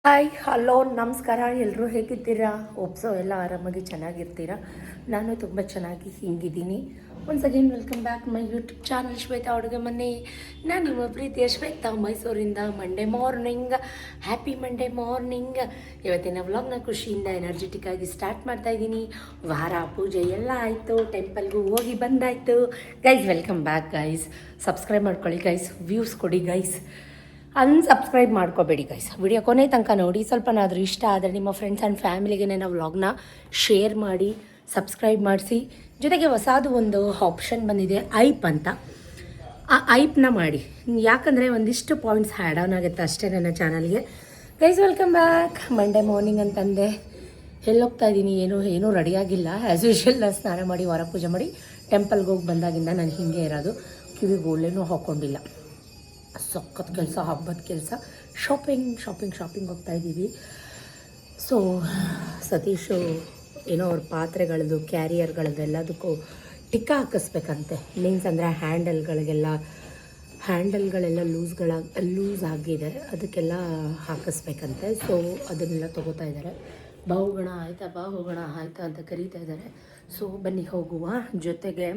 Hi hello ನಮಸ್ಕಾರ. ಎಲ್ಲರೂ ಹೇಗಿದ್ದೀರಾ? ಒಪ್ಸೋ ಎಲ್ಲ ಆರಾಮಾಗಿ ಚೆನ್ನಾಗಿರ್ತೀರಾ. ನಾನು ತುಂಬ ಚೆನ್ನಾಗಿ ಹಿಂಗಿದ್ದೀನಿ. Once again welcome back my YouTube channel Shweta ಅಡುಗೆ ಮನೆ. ನಾನು ನಿಮ್ಮ ಪ್ರೀತಿಯ ಶ್ವೇತಾ ಮೈಸೂರಿಂದ. Monday morning, happy Monday morning. ಇವತ್ತಿನ ವ್ಲಾಗ್ನ ಖುಷಿಯಿಂದ ಎನರ್ಜೆಟಿಕ್ ಆಗಿ ಸ್ಟಾರ್ಟ್ ಮಾಡ್ತಾಯಿದ್ದೀನಿ. ವಾರ ಪೂಜೆ ಎಲ್ಲ ಆಯಿತು, ಟೆಂಪಲ್ಗೂ ಹೋಗಿ ಬಂದಾಯಿತು. Guys welcome back guys. Subscribe ಮಾಡ್ಕೊಳ್ಳಿ ಗೈಸ್, ವ್ಯೂಸ್ ಕೊಡಿ ಗೈಸ್. ಅನ್ಸಬ್ಸ್ಕ್ರೈಬ್ ಮಾಡ್ಕೋಬೇಡಿ ಗೈಸ್. ವಿಡಿಯೋ ಕೊನೆ ತನಕ ನೋಡಿ. ಸ್ವಲ್ಪನಾದರೂ ಇಷ್ಟ ಆದರೆ ನಿಮ್ಮ ಫ್ರೆಂಡ್ಸ್ ಆ್ಯಂಡ್ ಫ್ಯಾಮಿಲಿಗೆ ನಾವು ವ್ಲಾಗ್ನ ಶೇರ್ ಮಾಡಿ, ಸಬ್ಸ್ಕ್ರೈಬ್ ಮಾಡಿಸಿ. ಜೊತೆಗೆ ಹೊಸದು ಒಂದು ಆಪ್ಷನ್ ಬಂದಿದೆ, ಐಪ್ ಅಂತ. ಆ ಐಪ್ನ ಮಾಡಿ, ಯಾಕಂದರೆ ಒಂದಿಷ್ಟು ಪಾಯಿಂಟ್ಸ್ ಆ್ಯಡ್ ಆನ್ ಆಗುತ್ತೆ ಅಷ್ಟೇ ನನ್ನ ಚಾನಲ್ಗೆ. Guys welcome back. Monday morning ಅಂತಂದೆ ಎಲ್ಲೋಗ್ತಾ ಇದ್ದೀನಿ, ಏನೂ ರೆಡಿಯಾಗಿಲ್ಲ. ಆ್ಯಸ್ ಯೂಶ್ವಲ್ ನಾನು ಸ್ನಾನ ಮಾಡಿ ವಾರ ಪೂಜೆ ಮಾಡಿ ಟೆಂಪಲ್ಗೆ ಹೋಗಿ ಬಂದಾಗಿಂದ ನಾನು ಹೀಗೆ ಇರೋದು. ಕಿವಿಗೆ ಒಳ್ಳೆನೂ ಹಾಕ್ಕೊಂಡಿಲ್ಲ. ಸಖತ್ ಕೆಲಸ, ಹಬ್ಬದ ಕೆಲಸ. ಶಾಪಿಂಗ್ ಹೋಗ್ತಾಯಿದ್ದೀವಿ. ಸೊ ಸತೀಶು ಏನೋ ಅವ್ರ ಪಾತ್ರೆಗಳದ್ದು, ಕ್ಯಾರಿಯರ್ಗಳದ್ದು ಎಲ್ಲದಕ್ಕೂ ಟಿಕ್ಕ ಹಾಕಿಸ್ಬೇಕಂತೆ. ಮೀನ್ಸ್ ಅಂದರೆ ಹ್ಯಾಂಡಲ್ಗಳೆಲ್ಲ ಲೂಸ್ ಆಗಿದೆ, ಅದಕ್ಕೆಲ್ಲ ಹಾಕಿಸ್ಬೇಕಂತೆ. ಸೊ ಅದನ್ನೆಲ್ಲ ತೊಗೋತಾ ಇದ್ದಾರೆ. ಬಾ ಹೋಗೋಣ ಆಯಿತಾ ಅಂತ ಕರೀತಾ ಇದ್ದಾರೆ. ಸೊ ಬನ್ನಿ ಹೋಗುವ. ಜೊತೆಗೆ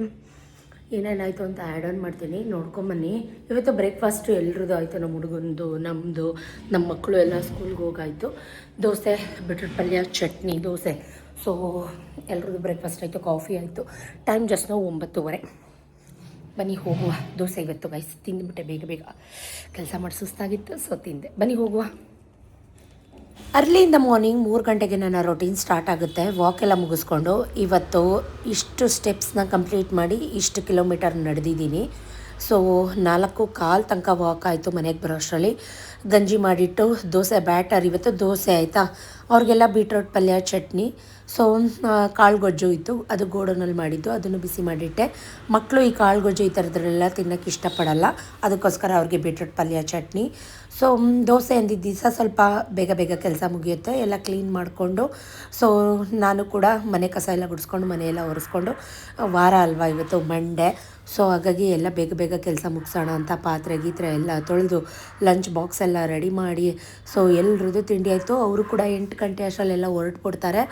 ಏನೇನಾಯಿತು ಅಂತ ಆ್ಯಡ್ ಆನ್ ಮಾಡ್ತೀನಿ, ನೋಡ್ಕೊಂಬನ್ನಿ. ಇವತ್ತು ಬ್ರೇಕ್ಫಾಸ್ಟು ಎಲ್ರದ್ದು ಆಯಿತು. ನಮ್ಮ ಹುಡುಗಂದು, ನಮ್ಮದು, ನಮ್ಮ ಮಕ್ಕಳು ಎಲ್ಲ ಸ್ಕೂಲ್ಗೆ ಹೋಗಾಯಿತು. ದೋಸೆ, ಬಿಟ್ರಟ್ ಪಲ್ಯ, ಚಟ್ನಿ, ದೋಸೆ. ಸೊ ಎಲ್ರದ್ದು ಬ್ರೇಕ್ಫಾಸ್ಟ್ ಆಯಿತು, ಕಾಫಿ ಆಯಿತು. ಟೈಮ್ ಜಸ್ಟ್ ನಾವು 9:30. ಬನ್ನಿ ಹೋಗುವ. ದೋಸೆ ಇವತ್ತು ಗೈಸ್ ತಿಂದುಬಿಟ್ಟೆ ಬೇಗ ಕೆಲಸ ಮಾಡಿ ಸುಸ್ತಾಗಿತ್ತು. ಸೊ ತಿಂದೆ. ಬನ್ನಿ ಹೋಗುವ. ಅರ್ಲಿ ಇನ್ ದ ಮಾರ್ನಿಂಗ್ 3 ಗಂಟೆಗೆ ನನ್ನ ರೊಟೀನ್ ಸ್ಟಾರ್ಟ್ ಆಗುತ್ತೆ. ವಾಕ್ ಎಲ್ಲ ಮುಗಿಸ್ಕೊಂಡು ಇವತ್ತು ಇಷ್ಟು ಸ್ಟೆಪ್ಸ್ನ ಕಂಪ್ಲೀಟ್ ಮಾಡಿ ಇಷ್ಟು ಕಿಲೋಮೀಟರ್ ನಡೆದಿದ್ದೀನಿ. ಸೊ 4:15 ತನಕ ವಾಕ್ ಆಯಿತು. ಮನೆಗೆ ಬರೋ ಅಷ್ಟರಲ್ಲಿ ಗಂಜಿ ಮಾಡಿಟ್ಟು ದೋಸೆ ಬ್ಯಾಟರ್. ಇವತ್ತು ದೋಸೆ ಆಯಿತಾ, ಅವ್ರಿಗೆಲ್ಲ ಬೀಟ್ರೋಟ್ ಪಲ್ಯ, ಚಟ್ನಿ. ಸೊ ಕಾಳು ಗೊಜ್ಜು ಇತ್ತು, ಅದು ಗೋಡನಲ್ಲಿ ಮಾಡಿದ್ದು, ಅದನ್ನು ಬಿಸಿ ಮಾಡಿಟ್ಟೆ. ಮಕ್ಕಳು ಈ ಕಾಳು ಗೊಜ್ಜು ಈ ಥರದ್ರೆಲ್ಲ ತಿನ್ನೋಕ್ಕೆ ಇಷ್ಟಪಡಲ್ಲ, ಅದಕ್ಕೋಸ್ಕರ ಅವ್ರಿಗೆ ಬೀಟ್ರೋಟ್ ಪಲ್ಯ, ಚಟ್ನಿ. ಸೊ ದೋಸೆ ಅಂದಿದ್ದ ದಿವಸ ಸ್ವಲ್ಪ ಬೇಗ ಕೆಲಸ ಮುಗಿಯುತ್ತೆ, ಎಲ್ಲ ಕ್ಲೀನ್ ಮಾಡಿಕೊಂಡು. ಸೊ ನಾನು ಕೂಡ ಮನೆ ಕಸ ಎಲ್ಲ ಗುಡಿಸ್ಕೊಂಡು, ಮನೆಯೆಲ್ಲ ಒರೆಸ್ಕೊಂಡು, ವಾರ ಅಲ್ವಾ ಇವತ್ತು ಮಂಡೇ. ಸೊ ಹಾಗಾಗಿ ಎಲ್ಲ ಬೇಗ ಕೆಲಸ ಮುಗಿಸೋಣ ಅಂತ ಪಾತ್ರೆ ಗೀತ್ರೆ ಎಲ್ಲ ತೊಳೆದು ಲಂಚ್ ಬಾಕ್ಸ್ ಎಲ್ಲ ರೆಡಿ ಮಾಡಿ. ಸೊ ಎಲ್ರದ್ದು ತಿಂಡಿ ಆಯಿತು. ಅವರು ಕೂಡ 8 ಗಂಟೆ ಅಷ್ಟರಲ್ಲೆಲ್ಲ ಹೊರಟ್ಬಿಡ್ತಾರೆ.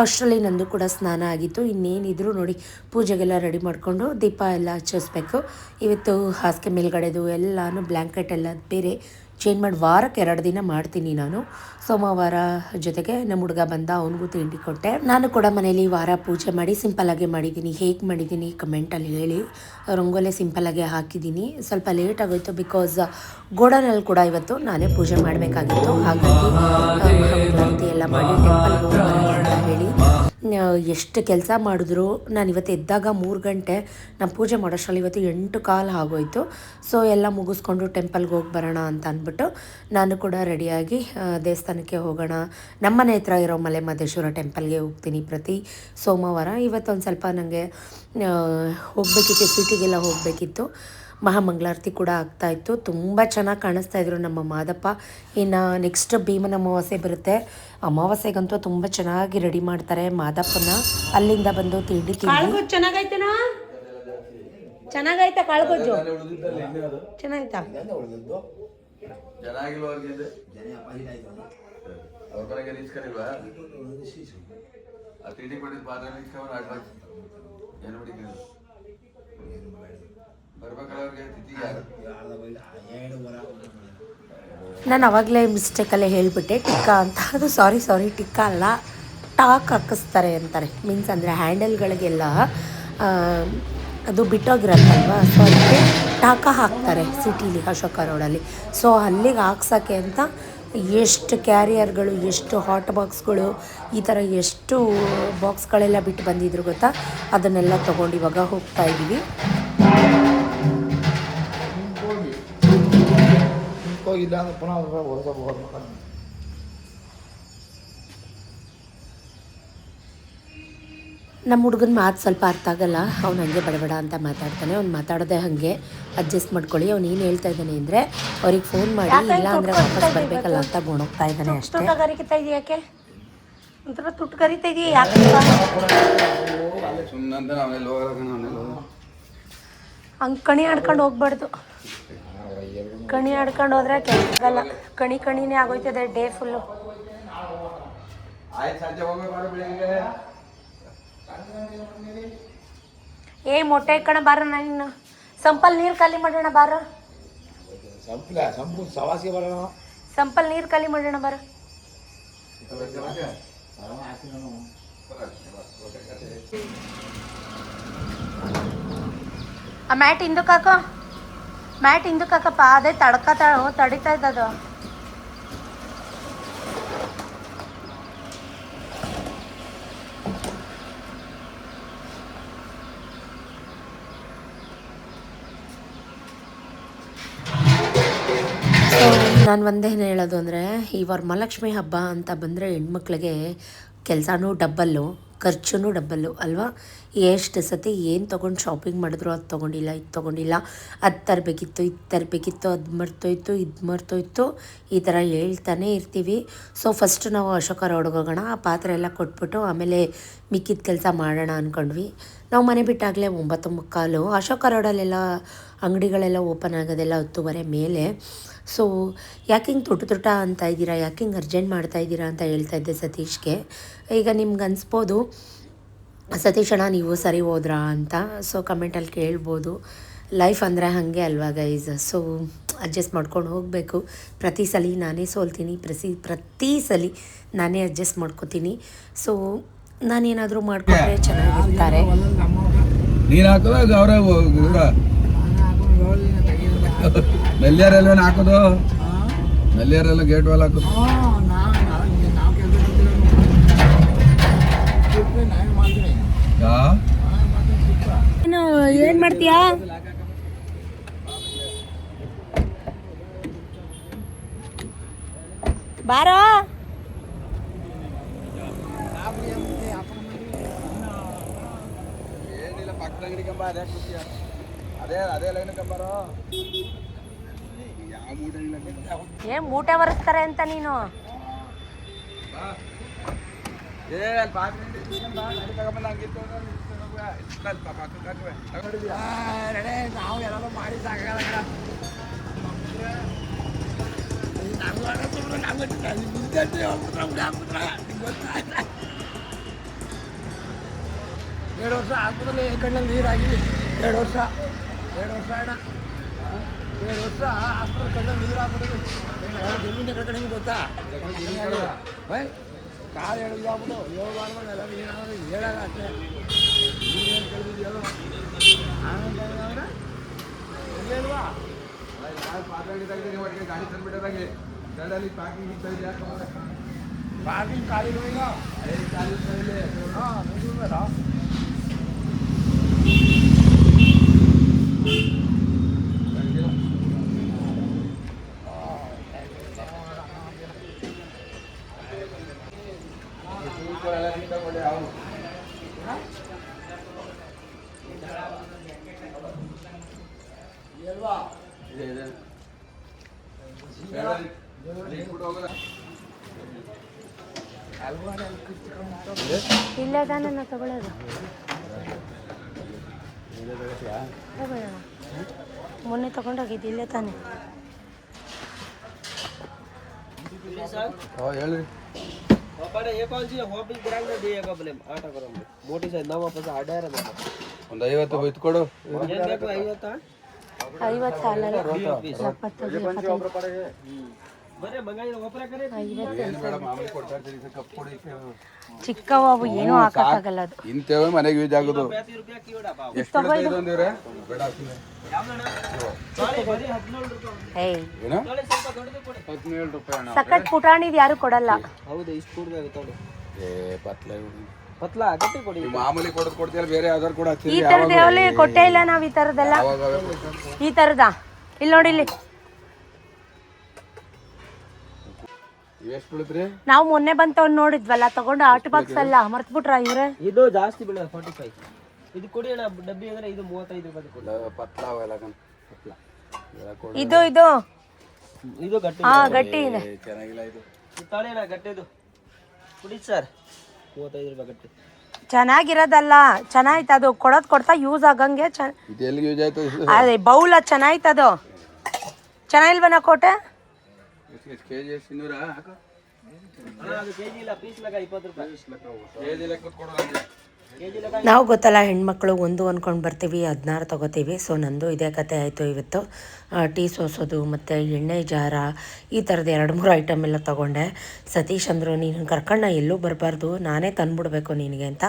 ಅಷ್ಟರಲ್ಲಿ ನಂದು ಕೂಡ ಸ್ನಾನ ಆಗಿತ್ತು. ಇನ್ನೇನಿದ್ರು ನೋಡಿ, ಪೂಜೆಗೆಲ್ಲ ರೆಡಿ ಮಾಡಿಕೊಂಡು ದೀಪ ಎಲ್ಲ ಹಚ್ಚಿಸ್ಬೇಕು. ಇವತ್ತು ಹಾಸಿಗೆ ಮೇಲ್ಗಡೆದು ಎಲ್ಲನೂ ಬ್ಲ್ಯಾಂಕೆಟ್ ಎಲ್ಲ ಬೇರೆ ಚೇಂಜ್ ಮಾಡಿ ವಾರಕ್ಕೆ 2 ದಿನ ಮಾಡ್ತೀನಿ ನಾನು. ಸೋಮವಾರ ಜೊತೆಗೆ ನಮ್ಮ ಹುಡುಗ ಬಂದ, ಅವನಿಗೂ ತಿಂಡಿ ಕೊಟ್ಟೆ. ನಾನು ಕೂಡ ಮನೇಲಿ ವಾರ ಪೂಜೆ ಮಾಡಿ ಸಿಂಪಲ್ಲಾಗೆ ಮಾಡಿದ್ದೀನಿ. ಹೇಗೆ ಮಾಡಿದ್ದೀನಿ ಕಮೆಂಟಲ್ಲಿ ಹೇಳಿ. ರಂಗೋಲೆ ಸಿಂಪಲ್ಲಾಗೆ ಹಾಕಿದ್ದೀನಿ. ಸ್ವಲ್ಪ ಲೇಟ್ ಆಗೋಯ್ತು, ಬಿಕಾಸ್ ಗೋಡನಲ್ಲಿ ಕೂಡ ಇವತ್ತು ನಾನೇ ಪೂಜೆ ಮಾಡಬೇಕಾಗಿತ್ತು. ಹಾಗಾಗಿ ಮಹಾಮಂಗಳಾರತಿ ಎಲ್ಲ ಮಾಡಿ ಟೆಂಪಲ್ಗೆ ಹೋಗೋಣ ಅಂತ ಹೇಳಿ ಎಷ್ಟು ಕೆಲಸ ಮಾಡಿದ್ರು. ನಾನು ಇವತ್ತು ಎದ್ದಾಗ 3 ಗಂಟೆ, ನಾನು ಪೂಜೆ ಮಾಡೋಷ್ಟರಲ್ಲಿ ಇವತ್ತು 8:15 ಆಗೋಯ್ತು. ಸೊ ಎಲ್ಲ ಮುಗಿಸ್ಕೊಂಡು ಟೆಂಪಲ್ಗೆ ಹೋಗಿ ಬರೋಣ ಅಂತ ಅಂದ್ಬಿಟ್ಟು ನಾನು ಕೂಡ ರೆಡಿಯಾಗಿ ದೇವಸ್ಥಾನಕ್ಕೆ ಹೋಗೋಣ. ನಮ್ಮನೆ ಹತ್ರ ಇರೋ ಮಲೆ ಮಹದೇಶ್ವರ ಟೆಂಪಲ್ಗೆ ಹೋಗ್ತೀನಿ ಪ್ರತಿ ಸೋಮವಾರ. ಇವತ್ತೊಂದು ಸ್ವಲ್ಪ ನನಗೆ ಹೋಗಬೇಕಿತ್ತು, ಸಿಟಿಗೆಲ್ಲ ಹೋಗಬೇಕಿತ್ತು. ಮಹಾಮಂಗಳಾರತಿ ಕೂಡ ಆಗ್ತಾಯಿತ್ತು. ತುಂಬ ಚೆನ್ನಾಗಿ ಕಾಣಿಸ್ತಾಯಿದ್ರು ನಮ್ಮ ಮಾದಪ್ಪ. ಇನ್ನು ನೆಕ್ಸ್ಟ್ ಭೀಮನ ಅಮಾವಾಸ್ಯೆ ಬರುತ್ತೆ. ಅಮಾವಾಸ್ಯೆಗಂತೂ ತುಂಬ ಚೆನ್ನಾಗಿ ರೆಡಿ ಮಾಡ್ತಾರೆ ಮಾದಪ್ಪನ. ಅಲ್ಲಿಂದ ಬಂದು ತಿಂಡಿ ಚೆನ್ನಾಗೈತೆನಾ? ಚೆನ್ನಾಗೈತಾ ಕಾಳುಗೊಜ್ಜು? ಚೆನ್ನಾಯ್ತಾ? ನಾನು ಅವಾಗಲೇ ಮಿಸ್ಟೇಕಲ್ಲೇ ಹೇಳಿಬಿಟ್ಟೆ ಟಿಕ್ಕಾ ಅಂತ. ಅದು ಸಾರಿ ಟಿಕ್ಕಾ ಅಲ್ಲ, ಟಾಕ್ ಹಾಕಿಸ್ತಾರೆ ಅಂತಾರೆ. ಮೀನ್ಸ್ ಅಂದರೆ ಹ್ಯಾಂಡಲ್ಗಳಿಗೆಲ್ಲ ಅದು ಬಿಟ್ಟೋಗಿರತ್ತಲ್ವ, ಸೊ ಅದಕ್ಕೆ ಟಾಕ ಹಾಕ್ತಾರೆ ಸಿಟಿಲಿ, ಅಶೋಕ ರೋಡಲ್ಲಿ. ಸೊ ಅಲ್ಲಿಗೆ ಹಾಕ್ಸೋಕ್ಕೆ ಅಂತ ಎಷ್ಟು ಕ್ಯಾರಿಯರ್ಗಳು, ಎಷ್ಟು ಹಾಟ್ ಬಾಕ್ಸ್ಗಳು, ಈ ಥರ ಎಷ್ಟು ಬಾಕ್ಸ್ಗಳೆಲ್ಲ ಬಿಟ್ಟು ಬಂದಿದ್ರು ಗೊತ್ತಾ. ಅದನ್ನೆಲ್ಲ ತೊಗೊಂಡು ಇವಾಗ ಹೋಗ್ತಾಯಿದ್ದೀವಿ. ನಮ್ಮ ಹುಡುಗನ ಮಾತು ಸ್ವಲ್ಪ ಅರ್ಥ ಆಗಲ್ಲ. ಅವ್ನು ಹಂಗೆ ಬಡಬಡ ಅಂತ ಮಾತಾಡ್ತಾನೆ. ಅವ್ನು ಮಾತಾಡೋದೇ ಹಾಗೆ, ಅಡ್ಜಸ್ಟ್ ಮಾಡ್ಕೊಳ್ಳಿ. ಅವ್ನು ಏನು ಹೇಳ್ತಾ ಇದ್ದಾನೆ ಅಂದರೆ ಅವ್ರಿಗೆ ಫೋನ್ ಮಾಡಿ, ಇಲ್ಲ ಅಂದರೆ ವಾಪಸ್ ಬರಬೇಕಲ್ಲ ಅಂತ ಗೋಣೋಗ್ತಾ ಇದ್ದಾನೆ ಅಷ್ಟೇ. ಯಾಕೆ ಒಂಥರ ತುಟ್ಟು ಕರಿತಾ ಇದೆಯಾ? ಯಾಕೆ ಹಂಗೆ ಕಣಿ ಆಡ್ಕೊಂಡು ಹೋಗ್ಬಾರ್ದು. ಕಣಿ ಆಡ್ಕೊಂಡು ಹೋದ್ರೆ ಕೆಲ್ಸಗಲ್ಲ, ಕಣಿನೇ ಆಗೋಯ್ತದೆ ಡೇ ಫುಲ್ಲು. ಏ ಮೊಟ್ಟೆ ಇಕ್ಕಣ ಬಾರ, ನಾನು ಸಂಪಲ್ ನೀರು ಖಾಲಿ ಮಾಡೋಣ ಬಾರ, ಸಂಪಲ್ ನೀರು ಖಾಲಿ ಮಾಡೋಣ ಬಾರ. ಆ ಮ್ಯಾಟ್ ಹಿಂದಕ್ಕಾಕೋ, ಮ್ಯಾಟ್ ಹಿಂದಕ್ಕಾಕಪ್ಪ, ಅದೇ ತಡಿತಾ ಇದ್ದದು. ನಾನು ಒಂದೇನು ಹೇಳೋದು ಅಂದರೆ, ಈ ವರಮಹಾಲಕ್ಷ್ಮಿ ಹಬ್ಬ ಅಂತ ಬಂದರೆ ಹೆಣ್ಮಕ್ಳಿಗೆ ಕೆಲಸನೂ ಡಬ್ಬಲ್ಲು, ಖರ್ಚು ಡಬ್ಬಲ್ಲು ಅಲ್ವಾ. ಎಷ್ಟು ಸತಿ ಏನು ತೊಗೊಂಡು ಶಾಪಿಂಗ್ ಮಾಡಿದ್ರು ಅದು ತೊಗೊಂಡಿಲ್ಲ, ಇದು ತೊಗೊಂಡಿಲ್ಲ, ಅದು ತರಬೇಕಿತ್ತು, ಇದು ತರಬೇಕಿತ್ತು, ಅದು ಮರ್ತೋಯ್ತು, ಇದು ಮರ್ತೋಯ್ತು, ಈ ಥರ ಹೇಳ್ತಾನೆ ಇರ್ತೀವಿ. ಸೊ ಫಸ್ಟು ನಾವು ಅಶೋಕ ರೋಡ್ಗೆ ಹೋಗೋಣ, ಆ ಪಾತ್ರೆ ಎಲ್ಲ ಕೊಟ್ಬಿಟ್ಟು ಆಮೇಲೆ ಮಿಕ್ಕಿದ ಕೆಲಸ ಮಾಡೋಣ ಅಂದ್ಕೊಂಡ್ವಿ. ನಾವು ಮನೆ ಬಿಟ್ಟಾಗಲೇ 9:45. ಅಶೋಕ ರೋಡಲ್ಲೆಲ್ಲ ಅಂಗಡಿಗಳೆಲ್ಲ ಓಪನ್ ಆಗೋದೆಲ್ಲ 10:30 ಮೇಲೆ. ಸೊ ಯಾಕೆ ಹಿಂಗೆ ತುಟ ಅಂತ ಇದ್ದೀರಾ, ಯಾಕೆ ಹಿಂಗೆ ಅರ್ಜೆಂಟ್ ಮಾಡ್ತಾಯಿದ್ದೀರಾ ಅಂತ ಹೇಳ್ತಾ ಇದ್ದೆ ಸತೀಶ್ಗೆ. ಈಗ ನಿಮ್ಗೆ ಅನಿಸ್ಬೋದು, ಸತೀಶ್ ಅಣ್ಣ ನೀವು ಸರಿ ಹೋದ್ರಾ ಅಂತ. ಸೊ ಕಮೆಂಟಲ್ಲಿ ಕೇಳ್ಬೋದು. ಲೈಫ್ ಅಂದರೆ ಹಾಗೆ ಅಲ್ವಾ ಗೈಸ್. ಸೊ ಅಡ್ಜಸ್ಟ್ ಮಾಡ್ಕೊಂಡು ಹೋಗಬೇಕು. ಪ್ರತಿ ಸಲ ನಾನೇ ಸೋಲ್ತೀನಿ, ಪ್ರತಿ ಸಲ ನಾನೇ ಅಡ್ಜಸ್ಟ್ ಮಾಡ್ಕೋತೀನಿ. ಸೊ ನಾನೇನಾದರೂ ಮಾಡ್ಕೊಂಡ್ರೆ ಚೆನ್ನಾಗಿರ್ತಾರೆ. ನೀನು ಹಾಕೋದು ಗೌರವ ನೆಲ್ಲಿಯಾರೆಲ್ಲ ಹಾಕೋದು, ನೆಲ್ಲಿಯಾರೆಲ್ಲ ಗೇಟ್ ವಾಲ್ ಹಾಕೋದು. ಏನು ಮಾಡ್ತೀಯಾ? ಬಾರೋ ಏನಿಲ್ಲ, ಪಕ್ಕದ ಅಂಗಡಿ ಕಂಬ ಅದೇ ಖುಷಿ, ಅದೇ ಲೈನ್ ಕಂಬಾರೋ. ಯಾವ ಮೂಟೆ ಇಲ್ಲ, ಏನು ಮೂಟೆ ಬರೆಸ್ತಾರೆ ಅಂತ ನೀನು. ನಾವು ಎಲ್ಲರೂ ಮಾಡಿ ಸಾಕಾಗಲ್ಲ. ಎರಡು ವರ್ಷ ಹಾಕಿದ್ರೆ ಕಣ್ಣಲ್ಲಿ ನೀರಾಗಿ 2 ವರ್ಷ ಅಣ್ಣ, 2 ವರ್ಷ ಹಾಕಿದ್ರೆ ಕಣ್ಣಲ್ಲಿ ನೀರು ಹಾಕ್ಬಿಟ್ಟು ಜಮೀನು ಕಡೆ ಗೊತ್ತಾ ಬೈ ಕಾಲು ಹೇಳಿದ್ದು ಆಗ್ಬಿಟ್ಟು 7 ಮಾಡ್ಕೊಂಡು ಎಲ್ಲ ನೀರಾಗೋದು ಹೇಳಾಗ ಅಷ್ಟೇ. ನೀರೇನು ಕಳೆದಿದೆಯಲ್ಲ ಆನಂದ್ರೆ ಇಲ್ಲೇಲ್ವಾ ಗಾಡಿ ತಂದ್ಬಿಟ್ಟದಾಗಿ ಗಡಲ್ಲಿ ಪಾರ್ಕಿಂಗ್ ಪಾರ್ಕಿಂಗ್ ಖಾಲಿ ಈಗ ಖಾಲಿ ಹಾಂ ಬೇಡ. ಇಲ್ಲೇ ತಾನೇ ನಾವು ತಗೊಳ್ಳೋದು, ತಗೊಳ್ಳೋಣ. ಮೊನ್ನೆ ತಗೊಂಡೋಗಿದ್ದು ಇಲ್ಲೇ ತಾನೆ. ಹೇಳಿ ಒಂದು 50 ಬಿತ್ತು ಕೊಡು. 50 ಸಾಲಲ್ಲ, 70 ಚಿಕ್ಕವು ಅವು ಏನೂ ಹಾಕಕ್ಕಾಗಲ್ಲ. ಅದು ಇಂತೇವೆ ಮನೆಗೆ ಯೂಸ್ ಆಗೋದು. ಸಖತ್ ಪುಟಾಣಿದ್ ಯಾರು ಕೊಡಲ್ಲ. ಮಾಮೂಲಿ ಕೊಡ್ತೀಯಲ್ಲ, ಬೇರೆ ಯಾವ್ದಾರು ಕೂಡ ಈ ತರದ ಯಾವಲ್ಲಿ ಕೊಟ್ಟೇ ಇಲ್ಲ ನಾವ್. ಈ ತರದೆಲ್ಲ ಈ ತರದ ಇಲ್ಲಿ ನೋಡಿ, ಇಲ್ಲಿ ನಾವು ಮೊನ್ನೆ ಬಂತ ನೋಡಿದ್ವಲ್ಲ, ತಗೊಂಡು ಆರ್ಟ್ ಬಾಕ್ಸ್ ಅಲ್ಲ ಮರ್ತ್ಬಿಟ್ರ ಇವ್ರೆ. ಇದು ಜಾಸ್ತಿ ಬೀಳ 45. ಇದು ಕೊಡಿ ಅಣ್ಣ, ಡಬ್ಬಿ ಅಂದ್ರೆ ಇದು 35 ರೂಪಾಯಿ ಕೊಡಿ. ಇದು ಇದು ಇದು ಗಟ್ಟಿ, ಹಾ ಗಟ್ಟಿ ಇದೆ, ಚೆನ್ನಾಗಿಲ್ಲ ಇದು. ತಾಳಿ ಅಣ್ಣ ಗಟ್ಟಿದು ಕೊಡಿ ಸರ್, 35 ರೂಪಾಯಿ ಗಟ್ಟಿ. ಚೆನ್ನಾಗಿರೋದಲ್ಲ, ಚೆನ್ನಾಯ್ತು ಅದು. ಕೊಡ್ತಾ ಯೂಸ್ ಆಗಂಗೆ ಇದು ಎಲ್ಲಿಗೆ ಯೂಸ್ ಆಯ್ತು? ಅದೇ ಬೌಲ್ ಚೆನ್ನಾಯ್ತು ಅದು. ಚೆನ್ನಾಗಿಲ್ವನ ಕೋಟೆ? ಕೆ ಜಿ ಎಷ್ಟು 200 ಹಾಕು. ಅದು ಕೆಜಿ ಇಲ್ಲ, ಪೀಸ್ ಲೆಕ್ಕ 20 ರೂಪಾಯಿ. ಕೆ ಜಿ ಲೆಕ್ಕ ಕೊಡೋಣ. ನಾವು ಗೊತ್ತಲ್ಲ ಹೆಣ್ಮಕ್ಳು ಒಂದು ಅಂದ್ಕೊಂಡು ಬರ್ತೀವಿ 16 ತೊಗೋತೀವಿ. ಸೊ ನಂದು ಇದೇ ಕತೆ ಆಯಿತು ಇವತ್ತು. ಟೀ ಸೋಸೋದು ಮತ್ತು ಎಣ್ಣೆ ಜಾರ ಈ ಥರದ್ದು 2-3 ಐಟಮ್ ಎಲ್ಲ ತೊಗೊಂಡೆ. ಸತೀಶ್ ಅಂದರು ನೀನು ಕರ್ಕಂಡು ಎಲ್ಲೂ ಬರಬಾರ್ದು, ನಾನೇ ತಂದುಬಿಡ್ಬೇಕು ನಿನಗೆ ಅಂತ.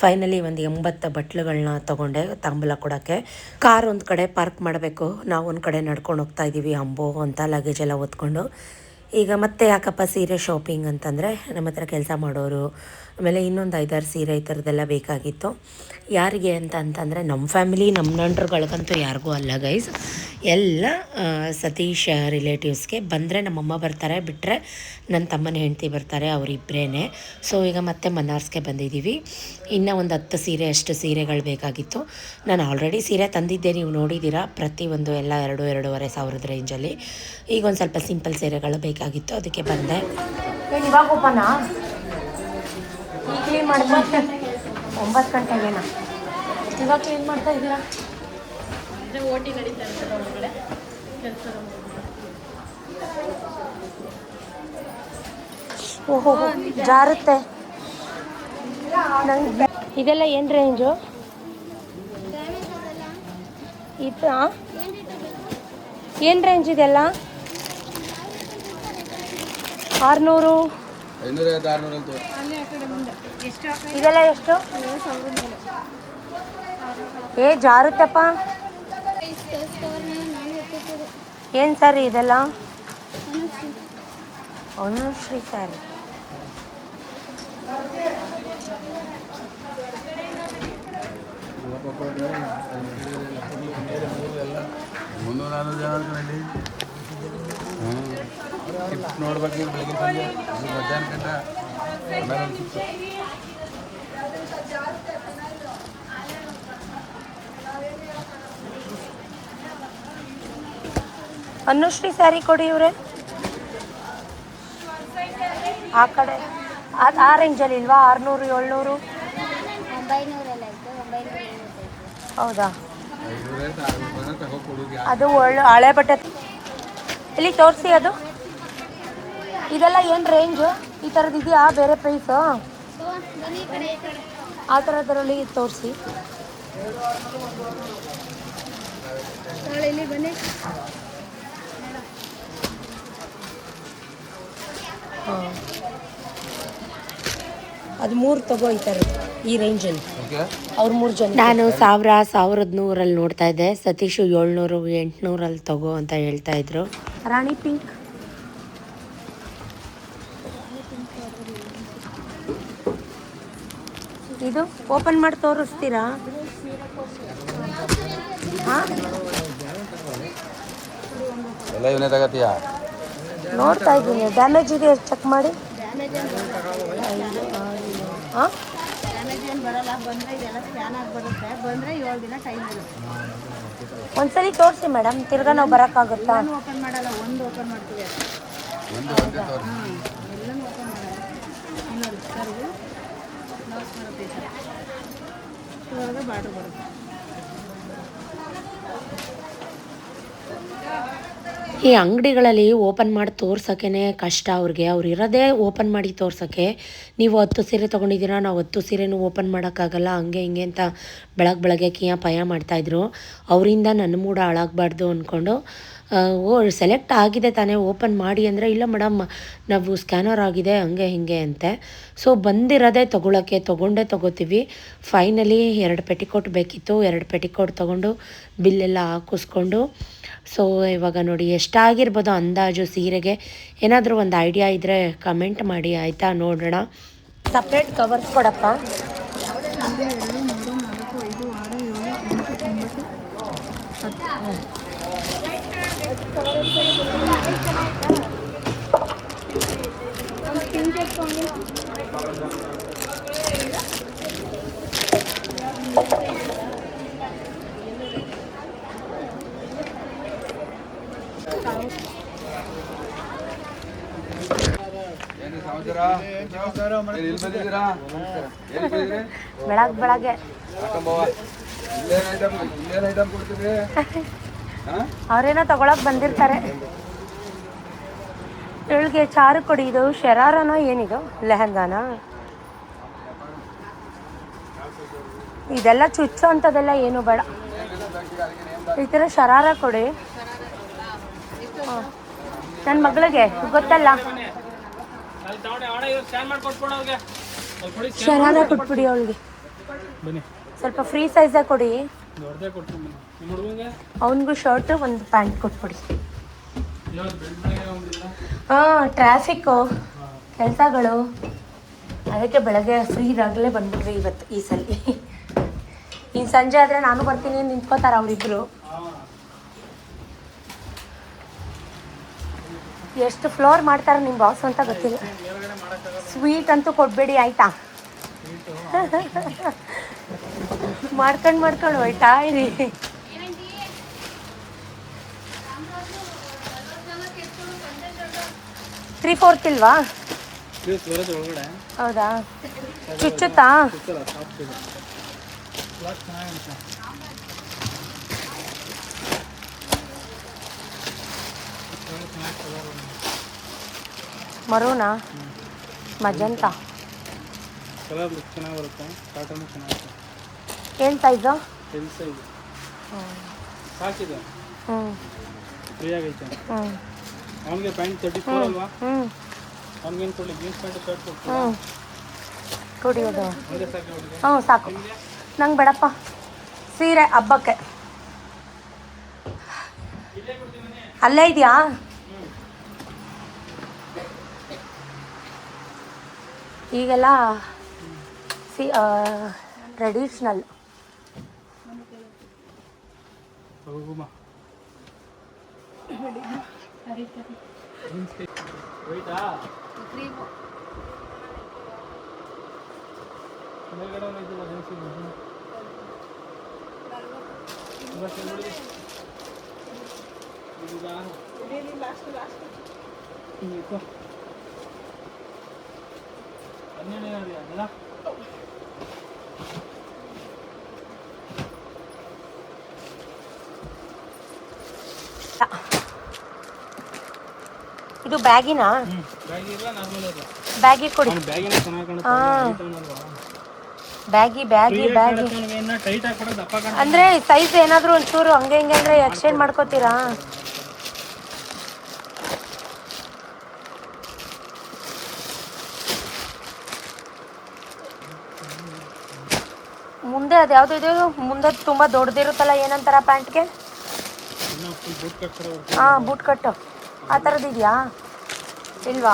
ಫೈನಲಿ ಒಂದು 80 ಬಟ್ಲುಗಳನ್ನ ತೊಗೊಂಡೆ ತಾಂಬೂಲ ಕೊಡೋಕ್ಕೆ. ಕಾರ್ ಒಂದು ಕಡೆ ಪಾರ್ಕ್ ಮಾಡಬೇಕು, ನಾವು ಒಂದು ಕಡೆ ನಡ್ಕೊಂಡು ಹೋಗ್ತಾ ಇದ್ದೀವಿ ಅಂಬೋ ಅಂತ ಲಗೇಜ್ ಎಲ್ಲ ಹೊತ್ಕೊಂಡು. ಈಗ ಮತ್ತೆ ಯಾಕಪ್ಪ ಸೀರೆ ಶಾಪಿಂಗ್ ಅಂತಂದರೆ ನಮ್ಮ ಹತ್ರ ಕೆಲಸ ಮಾಡೋರು, ಆಮೇಲೆ ಇನ್ನೊಂದು 5-6 ಸೀರೆ ಈ ಥರದ್ದೆಲ್ಲ ಬೇಕಾಗಿತ್ತು. ಯಾರಿಗೆ ಅಂತಂದರೆ ನಮ್ಮ ಫ್ಯಾಮಿಲಿ ನಮ್ಮ ನಂಟ್ರುಗಳಿಗಂತೂ ಯಾರಿಗೂ ಅಲ್ಲ ಗೈಸ್, ಎಲ್ಲ ಸತೀಶ್ ರಿಲೇಟಿವ್ಸ್ಗೆ. ಬಂದರೆ ನಮ್ಮಮ್ಮ ಬರ್ತಾರೆ, ಬಿಟ್ಟರೆ ನನ್ನ ತಮ್ಮನ ಹೆಂಡತಿ ಬರ್ತಾರೆ, ಅವರಿಬ್ಬರೇ. ಸೊ ಈಗ ಮತ್ತೆ ಮನ್ನಾರ್ಸ್ಗೆ ಬಂದಿದ್ದೀವಿ. ಇನ್ನೂ ಒಂದು 10 ಸೀರೆ ಅಷ್ಟು ಸೀರೆಗಳು ಬೇಕಾಗಿತ್ತು. ನಾನು ಆಲ್ರೆಡಿ ಸೀರೆ ತಂದಿದ್ದೆ, ನೀವು ನೋಡಿದ್ದೀರಾ. ಪ್ರತಿಯೊಂದು ಎಲ್ಲ 2-2.5 ಸಾವಿರದ ರೇಂಜಲ್ಲಿ. ಈಗ ಒಂದು ಸ್ವಲ್ಪ ಸಿಂಪಲ್ ಸೀರೆಗಳು ಬೇಕಾಗಿತ್ತು, ಅದಕ್ಕೆ ಬಂದೆ. ಇವಾಗ ಓಪನಾ? ಈಗ ಕ್ಲೀನ್ ಮಾಡ್ತಾ 9 ಗಂಟೆಗೇನಾ? ಇವಾಗ ಕ್ಲೀನ್ ಮಾಡ್ತಾ ಇದ್ದೀರಾ? ಓಟಿ ನಡೀತಾ ಇರ್ತಾರೆ ಒಳಗಡೆ ಕೆಲಸ. ಓಹೋ ಜಾರುತ್ತೆ. ನಂಗೆ ಇದೆಲ್ಲ ಏನು ರೇಂಜು? ಇದು ಏನು ರೇಂಜ್ ಇದೆಲ್ಲ? 600, 500, 600 ಇದೆಲ್ಲ ಎಷ್ಟು? ಜಾರುತ್ತಪ್ಪ. ಏನು ಸ್ಯಾರಿ ಇದೆಲ್ಲ? ಅನುಶ್ರೀ ಸ್ಯಾರಿ. ನೋಡ್ಬೇಕು ಬೆಳಗ್ಗೆ ಸಂಜೆ ಮಧ್ಯಾಹ್ನ ಗಂಟ ಅನುಶ್ರೀ ಸ್ಯಾರಿ ಕೊಡಿ ಇವ್ರೆ. ಆ ಕಡೆ ಅದು ಆ ರೇಂಜಲ್ಲಿ ಇಲ್ವಾ? 600, 700? ಹೌದಾ? ಅದು ಒಳ್ಳೆ ಹಳೆ ಬಟ್ಟೆ. ಇಲ್ಲಿ ತೋರಿಸಿ ಅದು. ಇದೆಲ್ಲ ಏನು ರೇಂಜು? ಈ ಥರದ್ದು ಇದೆಯಾ ಬೇರೆ ಪ್ರೈಸು? ಆ ಥರದ್ರಲ್ಲಿ ತೋರಿಸಿ. ಅದು 3 ತಗೋ ಈ ಥರದ್ದು ಈ ರೇಂಜಲ್ಲಿ. ಅವ್ರು 3 ಜನ. ನಾನು 1000, 1100 ನೋಡ್ತಾ ಇದ್ದೆ. ಸತೀಶು 700, 800 ತಗೋ ಅಂತ ಹೇಳ್ತಾ ಇದ್ರು. ರಾಣಿ ಪಿಂಕ್ ಇದು ಓಪನ್ ಮಾಡಿ ತೋರಿಸ್ತೀರಾ? ಹಾಂ ಎಲ್ಲ ಇವನೇ ತಗತ್ತೀಯ? ನೋಡ್ತಾ ಇದ್ದೀನಿ. ಡ್ಯಾಮೇಜ್ ಇದೆ ಚೆಕ್ ಮಾಡಿ. ಹಾಂ ಒಂದ್ಸಲಿ ತೋರಿಸಿ ಮೇಡಮ್, ತಿರ್ಗಾ ನಾವು ಬರೋಕ್ಕಾಗುತ್ತಾ? ಓಪನ್ ಮಾಡಲ್ಲ, ಒಂದು ಓಪನ್ ಮಾಡ್ತೀವಿ. ಇವಾಗ ಬಾರ್ಡರ್ ಬರುತ್ತೆ. ಈ ಅಂಗಡಿಗಳಲ್ಲಿ ಓಪನ್ ಮಾಡಿ ತೋರ್ಸೋಕ್ಕೇ ಕಷ್ಟ ಅವ್ರಿಗೆ. ಅವ್ರು ಇರೋದೇ ಓಪನ್ ಮಾಡಿ ತೋರ್ಸೋಕ್ಕೆ. ನೀವು 10 ಸೀರೆ ತೊಗೊಂಡಿದ್ದೀರಾ, ನಾವು 10 ಸೀರೆನೂ ಓಪನ್ ಮಾಡೋಕ್ಕಾಗಲ್ಲ, ಹಂಗೆ ಹಿಂಗೆ ಅಂತ ಬೆಳಗ್ಗೆ ಕಿಯಾ ಪಯ ಮಾಡ್ತಾಯಿದ್ರು. ಅವರಿಂದ ನನ್ನ ಮೂಡ ಹಾಳಾಗಬಾರ್ದು ಅಂದ್ಕೊಂಡು ಸೆಲೆಕ್ಟ್ ಆಗಿದೆ ತಾನೇ ಓಪನ್ ಮಾಡಿ ಅಂದರೆ, ಇಲ್ಲ ಮೇಡಮ್ ನಾವು ಸ್ಕ್ಯಾನರ್ ಆಗಿದೆ ಹಂಗೆ ಹಿಂಗೆ ಅಂತೆ. ಸೊ ಬಂದಿರೋದೇ ತೊಗೋತೀವಿ. ಫೈನಲಿ 2 ಪೆಟಿಕೋಟ್ ಬೇಕಿತ್ತು, 2 ಪೆಟಿಕೋಟ್ ತೊಗೊಂಡು ಬಿಲ್ಲೆಲ್ಲ ಹಾಕಿಸ್ಕೊಂಡು. ಸೊ ಇವಾಗ ನೋಡಿ ಎಷ್ಟಾಗಿರ್ಬೋದು ಅಂದಾಜು ಸೀರೆಗೆ. ಏನಾದರೂ ಒಂದು ಐಡಿಯಾ ಇದ್ದರೆ ಕಮೆಂಟ್ ಮಾಡಿ ಆಯಿತಾ? ನೋಡೋಣ. ಸಪ್ರೇಟ್ ಕವರ್ಸ್ ಕೊಡಪ್ಪ. 1, 2, 3, 4, 5, 6, 7, 8, 9, ಬೆಳಗ್ಗೆ ಇಲ್ಲೇನು ಐಟಮ್ ಕೊಡ್ತೀವಿ? ಅವರೇನೋ ತಗೊಳಕ್ ಬಂದಿರ್ತಾರೆ. ಇವಳಿಗೆ ಚಾರು ಕೊಡಿ. ಇದು ಶರಾರನೋ ಏನಿದು ಲೆಹಂಗಾನ? ಇದೆಲ್ಲ ಚುಚ್ಚೋ ಅಂಥದ್ದೆಲ್ಲ ಏನು ಬೇಡ. ಈ ಥರ ಶರಾರ ಕೊಡಿ. ನನ್ನ ಮಗಳಿಗೆ ಗೊತ್ತಲ್ಲ, ಶರಾರ ಕೊಟ್ಬಿಡಿ ಅವಳಿಗೆ. ಸ್ವಲ್ಪ ಫ್ರೀ ಸೈಜಾಗಿ ಕೊಡಿ. ಅವನಿಗೂ ಶರ್ಟು ಒಂದು ಪ್ಯಾಂಟ್ ಕೊಟ್ಬಿಡಿ. ಹಾಂ, ಟ್ರಾಫಿಕ್ಕು ಕೆಲಸಗಳು, ಅದಕ್ಕೆ ಬೆಳಗ್ಗೆ ಫ್ರೀ ಇರಾಗಲೇ ಬಂದ್ಬಿಟ್ರಿ ಇವತ್ತು ಈ ಸಲ. ಇನ್ನು ಸಂಜೆ ಆದರೆ ನಾನು ಬರ್ತೀನಿ ನಿಂತ್ಕೋತಾರೆ ಅವರಿಬ್ಬರು. ಎಷ್ಟು ಫ್ಲೋರ್ ಮಾಡ್ತಾರೆ ನಿಮ್ಮ ಬಾಸ್ ಅಂತ ಗೊತ್ತಿಲ್ಲ. ಸ್ವೀಟ್ ಅಂತೂ ಕೊಡಬೇಡಿ ಆಯಿತಾ? ಮಾಡ್ಕೊಂಡು ಹೋಯ್ತಾ ಇರಿ. 3/4 ಇಲ್ವಾ? ಹೌದಾ? ಚುಚ್ಚುತ್ತಾ? ಮರೂನಾ ಮಜಂತ ಕಲರ್ ಲುಕ್ ಚೆನ್ನಾಗಿ ಬರುತ್ತೆ. ಕಾಟನ್ ಚೆನ್ನಾಗಿರುತ್ತೆ. ಏನು ಸೈಜು? L size. ಸಾಕಿದೆ. ಫ್ರೀ ಆಗೈತೆ. ಅವನಿಗೆ ಪ್ಯಾಂಟ್ 34 ಅಲ್ವಾ? ಅವ್ನಿಗೇನು ಕೊಡಲಿ? ಜೀನ್ಸ್ ಪ್ಯಾಂಟ್ ಶರ್ಟ್ ಕೊಡ್ತೀನಿ. ಕೊಡಿ ಅದು. ಹ್ಞೂ ಸಾಕು. ನಂಗೆ ಬೇಡಪ್ಪ ಸೀರೆ ಹಬ್ಬಕ್ಕೆ. ಅಲ್ಲೇ ಇದೆಯಾ? ಈಗೆಲ್ಲ ಟ್ರೆಡಿಷ್ನಲ್. ಇದು ಬ್ಯಾಗಿನಾ? ಬ್ಯಾಗಿ ಕೊಡಿ. ಬ್ಯಾಗಿ ಬ್ಯಾಗಿ ಬ್ಯಾಗಿ ಅಂದರೆ ಸೈಜ್ ಏನಾದರೂ ಒಂಚೂರು ಹಂಗೆ ಹಿಂಗೆ ಅಂದರೆ ಎಕ್ಸ್ಚೇಂಜ್ ಮಾಡ್ಕೋತೀರಾ? ಮುಂದೆ ಅದು ಯಾವುದು ಇದೆ ಮುಂದೆ ತುಂಬ ದೊಡ್ಡದಿರುತ್ತಲ್ಲ, ಏನಂತಾರ ಪ್ಯಾಂಟ್ಗೆ? ಹಾಂ, ಬೂಟ್ ಕಟ್ಟು ಆ ಥರದ್ದು ಇದೆಯಾ? ಇಲ್ವಾ?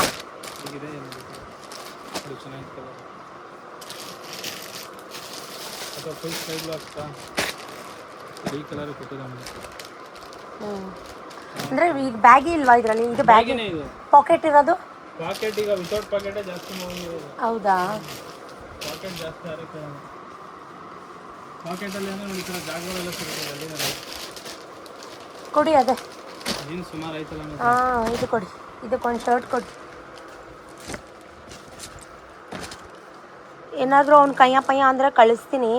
ಅಂದರೆ ಈಗ ಬ್ಯಾಗಿ ಇಲ್ವಾ ಇದರಲ್ಲಿ? ಇದು ಬ್ಯಾಗಿ ಪಾಕೆಟ್ ಇರೋದು? ಪಾಕೆಟ್ ಈಗ ವಿತೌಟ್ ಪಾಕೆಟ್ ಜಾಸ್ತಿ ಹೌದಾ? ಪಾಕೆಟ್ ಜಾಸ್ತಿ ಆಗುತ್ತೆ. ಪಾಕೆಟಲ್ಲಿ ಏನೋ ಈ ಥರ ಜಾಗಗಳೆಲ್ಲ ಸಿಗುತ್ತೆ. ಕೊಡಿ ಅದೇ ಜೀನ್ಸ್ ಸುಮಾರು ಆಯ್ತಲ್ಲ. ಹಾಂ, ಇದು ಕೊಡಿ. ಇದಕ್ಕೊಂದು ಶರ್ಟ್ ಕೊಡಿ. ಏನಾದರೂ ಅವ್ನು ಕೈಯ ಪಯ್ಯ ಅಂದರೆ ಕಳಿಸ್ತೀನಿ.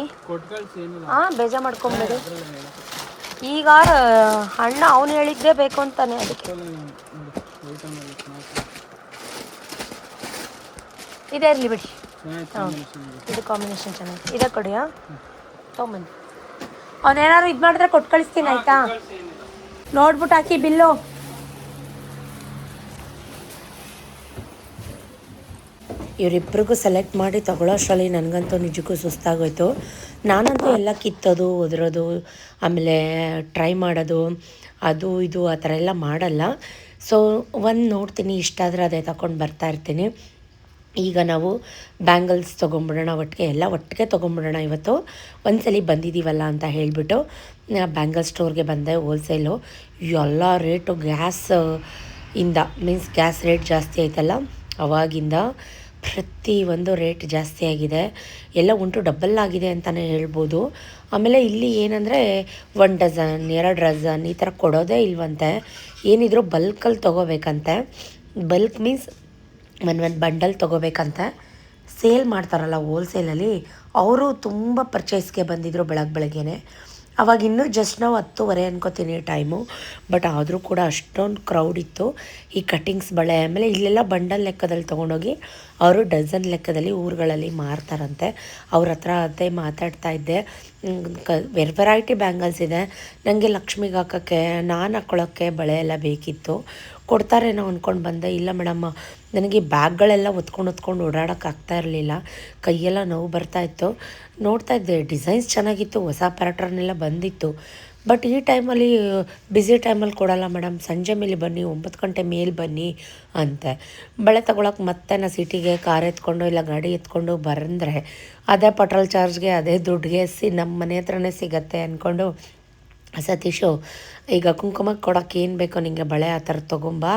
ಹಾಂ, ಬೇಜಾರು ಮಾಡ್ಕೊಂಬೇಡಿ. ಈಗ ಅಣ್ಣ ಅವನು ಹೇಳಿದ್ದೇ ಬೇಕು ಅಂತಾನೆ, ಅದಕ್ಕೆ. ಇದೇ ಇರಲಿ ಬಿಡಿ. ಹಾಂ, ಇದು ಕಾಂಬಿನೇಷನ್ ಚೆನ್ನಾಗಿ ಇದೇ ಕೊಡಿ. ಹಾಂ, ತೊಗೊಂಬನ್ನಿ. ಅವನೇನಾದ್ರು ಇದು ಮಾಡಿದ್ರೆ ಕೊಟ್ಟು ಕಳಿಸ್ತೀನಿ ಆಯಿತಾ? ನೋಡ್ಬಿಟ್ಟು ಹಾಕಿ ಬಿಲ್ಲು. ಇವರಿಬ್ರಿಗೂ ಸೆಲೆಕ್ಟ್ ಮಾಡಿ ತಗೊಳ್ಳೋ ಅಷ್ಟರಲ್ಲಿ ನನಗಂತೂ ನಿಜಕ್ಕೂ ಸುಸ್ತಾಗೋಯ್ತು. ನಾನಂತೂ ಎಲ್ಲ ಕಿತ್ತೋದು ಒದರೋದು ಆಮೇಲೆ ಟ್ರೈ ಮಾಡೋದು ಅದು ಇದು ಆ ಥರ ಎಲ್ಲ ಮಾಡಲ್ಲ. ಸೊ ಒಂದು ನೋಡ್ತೀನಿ, ಇಷ್ಟ ಆದರೆ ಅದೇ ತಗೊಂಡು ಬರ್ತಾ ಇರ್ತೀನಿ. ಈಗ ನಾವು ಬ್ಯಾಂಗಲ್ಸ್ ತೊಗೊಂಬಿಡೋಣ, ಎಲ್ಲ ಒಟ್ಟಿಗೆ ತೊಗೊಂಬಿಡೋಣ. ಇವತ್ತು ಒಂದ್ಸಲಿ ಬಂದಿದ್ದೀವಲ್ಲ ಅಂತ ಹೇಳಿಬಿಟ್ಟು ಬ್ಯಾಂಗಲ್ ಸ್ಟೋರ್ಗೆ ಬಂದೆ. ಹೋಲ್ಸೇಲು ಎಲ್ಲ ರೇಟು ಗ್ಯಾಸ್ ರೇಟ್ ಜಾಸ್ತಿ ಆಯ್ತಲ್ಲ, ಅವಾಗಿಂದ ಪ್ರತಿಯೊಂದು ರೇಟ್ ಜಾಸ್ತಿ ಆಗಿದೆ. ಎಲ್ಲ ಉಂಟು ಡಬಲ್ ಆಗಿದೆ ಅಂತಲೇ ಹೇಳ್ಬೋದು. ಆಮೇಲೆ ಇಲ್ಲಿ ಏನಂದರೆ 1 ಡಜನ್ 2 ಡಜನ್ ಈ ಥರ ಕೊಡೋದೇ ಇಲ್ವಂತೆ. ಏನಿದ್ರು ಬಲ್ಕಲ್ಲಿ ತೊಗೋಬೇಕಂತೆ. ಬಲ್ಕ್ ಮೀನ್ಸ್ ಒಂದು ಬಂಡಲ್ ತೊಗೋಬೇಕಂತೆ. ಸೇಲ್ ಮಾಡ್ತಾರಲ್ಲ ಹೋಲ್ಸೇಲಲ್ಲಿ, ಅವರು ತುಂಬ ಪರ್ಚೇಸ್ಗೆ ಬಂದಿದ್ದರು ಬೆಳಗ್ಗೆನೆ. ಅವಾಗ ಇನ್ನೂ ಜಸ್ಟ್ ನಾವು 10:30 ಅನ್ಕೋತೀನಿ ಟೈಮು. ಬಟ್ ಆದರೂ ಕೂಡ ಅಷ್ಟೊಂದು ಕ್ರೌಡ್ ಇತ್ತು ಈ ಕಟ್ಟಿಂಗ್ಸ್ ಬಳೆ. ಆಮೇಲೆ ಇಲ್ಲೆಲ್ಲ ಬಂಡಲ್ ಲೆಕ್ಕದಲ್ಲಿ ತೊಗೊಂಡೋಗಿ ಅವರು ಡಜನ್ ಲೆಕ್ಕದಲ್ಲಿ ಊರುಗಳಲ್ಲಿ ಮಾರ್ತಾರಂತೆ. ಅವ್ರ ಹತ್ರ ಅದೇ ಮಾತಾಡ್ತಾ ಇದ್ದೆ. ವೆರೈಟಿ ಬ್ಯಾಂಗಲ್ಸ್ ಇದೆ. ನನಗೆ ಲಕ್ಷ್ಮಿಗೆ ಹಾಕೋಕ್ಕೆ, ನಾನು ಹಾಕ್ಕೊಳ್ಳೋಕ್ಕೆ ಬಳೆ ಎಲ್ಲ ಬೇಕಿತ್ತು. ಕೊಡ್ತಾರೇನೋ ಅಂದ್ಕೊಂಡು ಬಂದೆ. ಇಲ್ಲ ಮೇಡಮ್, ನನಗೆ ಬ್ಯಾಗ್ಗಳೆಲ್ಲ ಹೊತ್ಕೊಂಡು ಓಡಾಡೋಕ್ಕಾಗ್ತಾ ಇರಲಿಲ್ಲ, ಕೈಯೆಲ್ಲ ನೋವು ಬರ್ತಾಯಿತ್ತು. ನೋಡ್ತಾ ಇದ್ದೆ, ಡಿಸೈನ್ಸ್ ಚೆನ್ನಾಗಿತ್ತು, ಹೊಸ ಪ್ಯಾಟ್ರನ್ನೆಲ್ಲ ಬಂದಿತ್ತು. ಬಟ್ ಈ ಟೈಮಲ್ಲಿ ಬ್ಯುಸಿ ಟೈಮಲ್ಲಿ ಕೊಡೋಲ್ಲ ಮೇಡಮ್, ಸಂಜೆ ಮೇಲೆ ಬನ್ನಿ, 9 ಗಂಟೆ ಮೇಲೆ ಬನ್ನಿ ಅಂತೆ. ಬಳೆ ತೊಗೊಳಕ್ಕೆ ಮತ್ತೆ ನಾ ಸಿಟಿಗೆ ಕಾರ್ ಎತ್ಕೊಂಡು ಇಲ್ಲ ಗಾಡಿ ಎತ್ಕೊಂಡು ಬಂದರೆ ಅದೇ ಪೆಟ್ರೋಲ್ ಚಾರ್ಜ್ಗೆ ಅದೇ ದುಡ್ಡಿಗೆ ನಮ್ಮ ಮನೆ ಹತ್ರನೇ ಸಿಗತ್ತೆ ಅಂದ್ಕೊಂಡು ಸತೀಶು ಈಗ ಕುಂಕುಮಕ್ಕೆ ಕೊಡೋಕ್ಕೆ ಏನು ಬೇಕೋ ನಿಮಗೆ ಬಳೆ ಆ ಥರ ತೊಗೊಂಬಾ,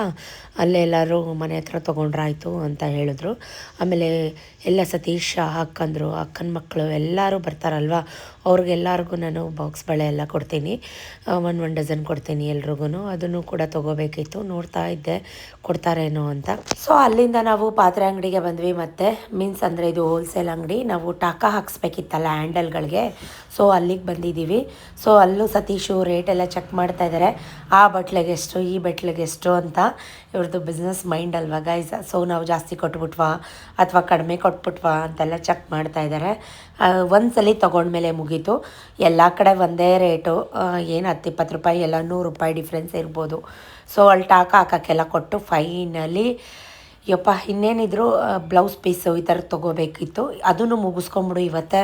ಅಲ್ಲೇ ಎಲ್ಲರೂ ಮನೆ ಹತ್ರ ತೊಗೊಂಡ್ರಾಯ್ತು ಅಂತ ಹೇಳಿದ್ರು. ಆಮೇಲೆ ಎಲ್ಲ ಸತೀಶ್ ಅಕ್ಕಂದರು, ಅಕ್ಕನ ಮಕ್ಕಳು ಎಲ್ಲರೂ ಬರ್ತಾರಲ್ವ, ಅವ್ರಿಗೆಲ್ಲರಿಗೂ ನಾನು ಬಾಕ್ಸ್ ಬಳೆ ಎಲ್ಲ ಕೊಡ್ತೀನಿ. 1 ಡಜನ್ ಕೊಡ್ತೀನಿ ಎಲ್ರಿಗೂ. ಅದನ್ನು ಕೂಡ ತೊಗೋಬೇಕಿತ್ತು, ನೋಡ್ತಾ ಇದ್ದೆ ಕೊಡ್ತಾರೇನೋ ಅಂತ. ಸೊ ಅಲ್ಲಿಂದ ನಾವು ಪಾತ್ರೆ ಅಂಗಡಿಗೆ ಬಂದ್ವಿ. ಮತ್ತು ಮೀನ್ಸ್ ಅಂದರೆ ಇದು ಹೋಲ್ಸೇಲ್ ಅಂಗಡಿ, ನಾವು ಟಾಕ ಹಾಕ್ಸ್ಬೇಕಿತ್ತಲ್ಲ ಹ್ಯಾಂಡಲ್ಗಳಿಗೆ, ಸೊ ಅಲ್ಲಿಗೆ ಬಂದಿದ್ದೀವಿ. ಸೊ ಅಲ್ಲೂ ಸತೀಶು ರೇಟೆಲ್ಲ ಚೆಕ್ ಮಾಡ್ತಾ ಇದ್ದಾರೆ. ಆ ಬಟ್ಲಿಗೆ ಎಷ್ಟು, ಈ ಬಟ್ಲಿಗೆ ಎಷ್ಟು ಅಂತ. ಇವ್ರದ್ದು ಬಿಸ್ನೆಸ್ ಮೈಂಡ್ ಅಲ್ವಾ ಗೈಸ್. ಸೊ ನಾವು ಜಾಸ್ತಿ ಕೊಟ್ಬಿಟ್ವಾ ಅಥವಾ ಕಡಿಮೆ ಕೊಟ್ಬಿಟ್ವಾ ಅಂತೆಲ್ಲ ಚೆಕ್ ಮಾಡ್ತಾ ಇದ್ದಾರೆ. ಒಂದ್ಸಲಿ ತೊಗೊಂಡ್ಮೇಲೆ ಮುಗೀತು. ಎಲ್ಲ ಕಡೆ ಒಂದೇ ರೇಟು, ಏನು 10-20 ರೂಪಾಯಿ ಎಲ್ಲ 100 ರೂಪಾಯಿ ಡಿಫ್ರೆನ್ಸ್ ಇರ್ಬೋದು. ಸೊ ಅಲ್ಲಿ ಟಾಕ ಹಾಕೋಕ್ಕೆಲ್ಲ ಕೊಟ್ಟು ಫೈನಲಿ ಯಪ್ಪ ಇನ್ನೇನಿದ್ರು ಬ್ಲೌಸ್ ಪೀಸು ಈ ಥರ ತೊಗೋಬೇಕಿತ್ತು, ಅದನ್ನು ಮುಗಿಸ್ಕೊಂಬಿಡು ಇವತ್ತೇ,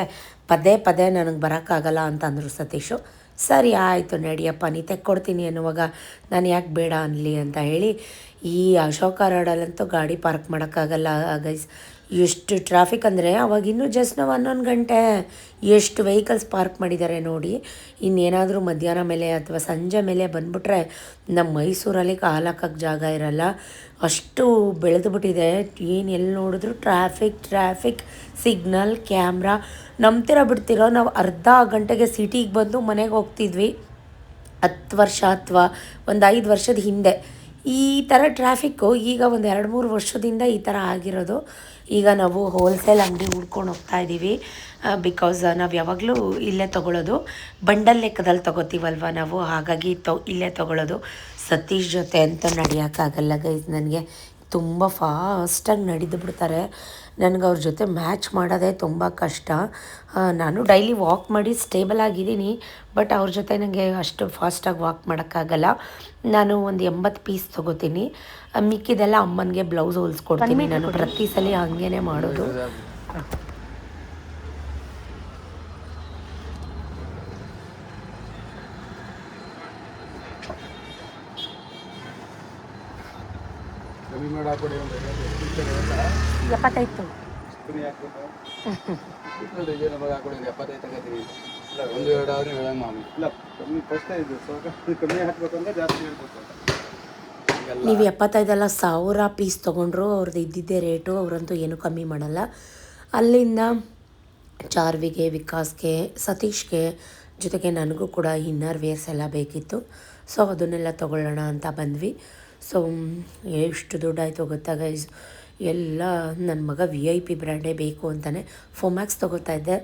ಪದೇ ನನಗೆ ಬರೋಕ್ಕಾಗಲ್ಲ ಅಂತಂದರು ಸತೀಶು. ಸರಿ ಆಯಿತು ನಡಿಯಪ್ಪ, ನೀ ತೆಕ್ಕೊಡ್ತೀನಿ ಅನ್ನುವಾಗ ನಾನು ಯಾಕೆ ಬೇಡ ಅನ್ನಲಿ ಅಂತ ಹೇಳಿ ಈ ಅಶೋಕ ರೋಡಲ್ಲಂತೂ ಗಾಡಿ ಪಾರ್ಕ್ ಮಾಡೋಕ್ಕಾಗಲ್ಲ ಗೈಸ್. ಎಷ್ಟು ಟ್ರಾಫಿಕ್ ಅಂದರೆ ಅವಾಗ ಇನ್ನೂ ಜಸ್ಟ್ ನಾವು 11 ಗಂಟೆ, ಎಷ್ಟು ವೆಹಿಕಲ್ಸ್ ಪಾರ್ಕ್ ಮಾಡಿದ್ದಾರೆ ನೋಡಿ. ಇನ್ನೇನಾದರೂ ಮಧ್ಯಾಹ್ನ ಮೇಲೆ ಅಥವಾ ಸಂಜೆ ಮೇಲೆ ಬಂದುಬಿಟ್ರೆ ನಮ್ಮ ಮೈಸೂರಲ್ಲಿ ಕಾಲಕ್ಕಕ್ಕೆ ಜಾಗ ಇರಲ್ಲ, ಅಷ್ಟು ಬೆಳೆದು ಬಿಟ್ಟಿದೆ. ಏನು ಎಲ್ಲಿ ನೋಡಿದ್ರು ಟ್ರಾಫಿಕ್, ಸಿಗ್ನಲ್, ಕ್ಯಾಮ್ರಾ. ನಂಬ್ತಿರೋ ಬಿಡ್ತಿರೋ, ನಾವು ಅರ್ಧ ಗಂಟೆಗೆ ಸಿಟಿಗೆ ಬಂದು ಮನೆಗೆ ಹೋಗ್ತಿದ್ವಿ 10 ವರ್ಷ ಅಥವಾ ಒಂದು 5 ವರ್ಷದ ಹಿಂದೆ. ಈ ಥರ ಟ್ರಾಫಿಕ್ಕು ಈಗ ಒಂದು 2-3 ವರ್ಷದಿಂದ ಈ ಥರ ಆಗಿರೋದು. ಈಗ ನಾವು ಹೋಲ್ಸೇಲ್ ಅಂಗಡಿ ಹುಡ್ಕೊಂಡು ಹೋಗ್ತಾ ಇದ್ದೀವಿ. ಬಿಕಾಸ್ ನಾವು ಯಾವಾಗಲೂ ಇಲ್ಲೇ ತೊಗೊಳ್ಳೋದು, ಬಂಡಲ್ ಲೆಕ್ಕದಲ್ಲಿ ತೊಗೋತೀವಲ್ವ ನಾವು, ಹಾಗಾಗಿ ಇಲ್ಲೇ ತೊಗೊಳ್ಳೋದು. ಸತೀಶ್ ಜೊತೆ ಅಂತ ನಡೆಯೋಕ್ಕಾಗಲ್ಲ ಗೈಸ್, ನನಗೆ ತುಂಬ ಫಾಸ್ಟಾಗಿ ನಡೆದು ಬಿಡ್ತಾರೆ. ನನಗೆ ಅವ್ರ ಜೊತೆ ಮ್ಯಾಚ್ ಮಾಡೋದೇ ತುಂಬ ಕಷ್ಟ. ನಾನು ಡೈಲಿ ವಾಕ್ ಮಾಡಿ ಸ್ಟೇಬಲ್ ಆಗಿದ್ದೀನಿ, ಬಟ್ ಅವ್ರ ಜೊತೆ ನನಗೆ ಅಷ್ಟು ಫಾಸ್ಟಾಗಿ ವಾಕ್ ಮಾಡೋಕ್ಕಾಗಲ್ಲ. ನಾನು ಒಂದು 80 ಪೀಸ್ ತೊಗೋತೀನಿ, ಮಿಕ್ಕಿದೆಲ್ಲ ಅಮ್ಮನಿಗೆ ಬ್ಲೌಸ್ ಹೊಲಿಸ್ಕೊಡ್ತೀನಿ. ನಾನು ಪ್ರತಿ ಸಲ ಹಂಗೇ ಮಾಡೋದು. ಕಮ್ಮಿ ಮಾಡಿ ಹಾಕೊಡಿ, 75 ನಮಗೆ ಹಾಕೊಡಿ, 75 ತಗೋತೀನಿ. ಒಂದು 2 ಆದರೆ ಹೇಳೋಣ ಮಾಮೂಲಿ. ಇಲ್ಲ ಕಮ್ಮಿ ಕಷ್ಟ ಇದು, ಕಮ್ಮಿ ಹಾಕ್ಬೇಕಂದ್ರೆ ಜಾಸ್ತಿ ಹೇಳ್ಬೇಕು. ನೀವು 75,000 ಪೀಸ್ ತೊಗೊಂಡ್ರು ಅವ್ರದ್ದು ಇದ್ದಿದ್ದೇ ರೇಟು, ಅವರಂತೂ ಏನೂ ಕಮ್ಮಿ ಮಾಡಲ್ಲ. ಅಲ್ಲಿಂದ ಚಾರ್ವಿಗೆ, ವಿಕಾಸ್ಗೆ, ಸತೀಶ್ಗೆ, ಜೊತೆಗೆ ನನಗೂ ಕೂಡ ಇನ್ನರ್ ವೇರ್ಸ್ ಎಲ್ಲ ಬೇಕಿತ್ತು. ಸೊ ಅದನ್ನೆಲ್ಲ ತೊಗೊಳ್ಳೋಣ ಅಂತ ಬಂದ್ವಿ. ಸೊ ಎಷ್ಟು ದುಡ್ಡಾಯಿತು ಗೊತ್ತಾ ಗೈಸ್, ಎಲ್ಲ ನನ್ನ ಮಗ VIP ಬ್ರ್ಯಾಂಡೇ ಬೇಕು ಅಂತಾನೆ ಫೋಮ್ಯಾಕ್ಸ್ ತೊಗೋತಾ ಇದ್ದೆ,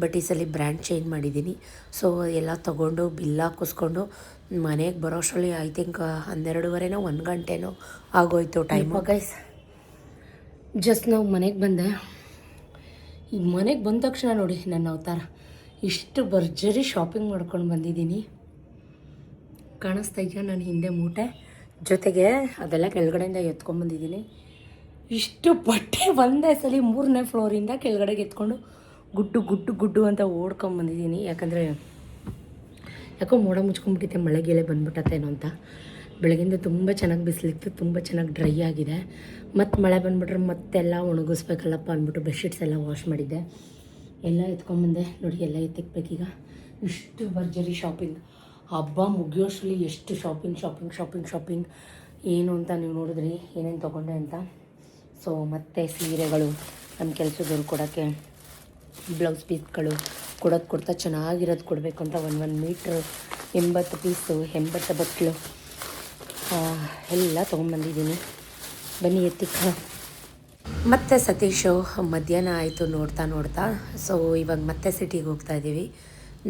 ಬಟ್ ಈ ಸಲ ಬ್ರ್ಯಾಂಡ್ ಚೇಂಜ್ ಮಾಡಿದ್ದೀನಿ. ಸೊ ಎಲ್ಲ ತೊಗೊಂಡು ಬಿಲ್ ಹಾಕಿಸ್ಕೊಂಡು ಮನೆಗೆ ಬರೋಷ್ಟರಲ್ಲಿ ಐ ಥಿಂಕ್ 12:30 1 ಗಂಟೆನೋ ಆಗೋಯ್ತು ಟೈಮು ಗೈಸ್. ಜಸ್ಟ್ ನಾವು ಮನೆಗೆ ಬಂದೆ. ಈಗ ಮನೆಗೆ ಬಂದ ತಕ್ಷಣ ನೋಡಿ ನನ್ನ ಅವತಾರ, ಇಷ್ಟು ಭರ್ಜರಿ ಶಾಪಿಂಗ್ ಮಾಡ್ಕೊಂಡು ಬಂದಿದ್ದೀನಿ. ಕಾಣಿಸ್ತಾ ಇದೆಯಾ ನನ್ನ ಹಿಂದೆ ಮೂಟೆ, ಜೊತೆಗೆ ಅದೆಲ್ಲ ಕೆಳಗಡೆಯಿಂದ ಎತ್ಕೊಂಡ್ಬಂದಿದ್ದೀನಿ. ಇಷ್ಟು ಬಟ್ಟೆ ಒಂದೇ ಸಲ 3ನೇ ಫ್ಲೋರಿಂದ ಕೆಳಗಡೆಗೆ ಎತ್ಕೊಂಡು ಗುಡ್ಡು ಅಂತ ಓಡ್ಕೊಂಬಂದಿದ್ದೀನಿ. ಯಾಕೋ ಮೋಡ ಮುಚ್ಕೊಂಡ್ಬಿಟ್ಟಿತ್ತೆ, ಮಳೆಗೆಲೆ ಬಂದ್ಬಿಟ್ಟತ್ತೇನೋ ಅಂತ. ಬೆಳಗಿಂದ ತುಂಬ ಚೆನ್ನಾಗಿ ಬಿಸಿಲಿತ್ತು, ತುಂಬ ಚೆನ್ನಾಗಿ ಡ್ರೈ ಆಗಿದೆ. ಮತ್ತು ಮಳೆ ಬಂದುಬಿಟ್ರೆ ಮತ್ತೆಲ್ಲ ಒಣಗಿಸ್ಬೇಕಲ್ಲಪ್ಪ ಅಂದ್ಬಿಟ್ಟು ಬೆಡ್ಶೀಟ್ಸ್ ಎಲ್ಲ ವಾಶ್ ಮಾಡಿದ್ದೆ, ಎಲ್ಲ ಎತ್ಕೊಂಬಂದೆ. ನೋಡಿ ಎಲ್ಲ ಎತ್ತಿಕ್ಬೇಕೀಗ. ಇಷ್ಟು ಭರ್ಜರಿ ಶಾಪಿಂಗ್, ಹಬ್ಬ ಮುಗಿಯೋಷ್ಟರಲ್ಲಿ ಎಷ್ಟು ಶಾಪಿಂಗ್ ಏನು ಅಂತ ನೀವು ನೋಡಿದ್ರಿ ಏನೇನು ತೊಗೊಂಡೆ ಅಂತ. ಸೊ ಮತ್ತು ಸೀರೆಗಳು, ನಮ್ಮ ಕೆಲಸದವ್ರು ಕೊಡೋಕ್ಕೆ ಬ್ಲೌಸ್ ಪೀಸ್ಗಳು ಕೊಡ್ತಾ ಚೆನ್ನಾಗಿರೋದು ಕೊಡಬೇಕು ಅಂತ 1 ಮೀಟ್ರ್ 80 ಪೀಸು 80 ಬಟ್ಲು ಎಲ್ಲ ತೊಗೊಂಬಂದಿದ್ದೀನಿ. ಬನ್ನಿ ಎತ್ತಿಕ್ಕ. ಮತ್ತು ಸತೀಶು ಮಧ್ಯಾಹ್ನ ಆಯಿತು ನೋಡ್ತಾ. ಸೊ ಇವಾಗ ಮತ್ತೆ ಸಿಟಿಗೆ ಹೋಗ್ತಾ ಇದ್ದೀವಿ.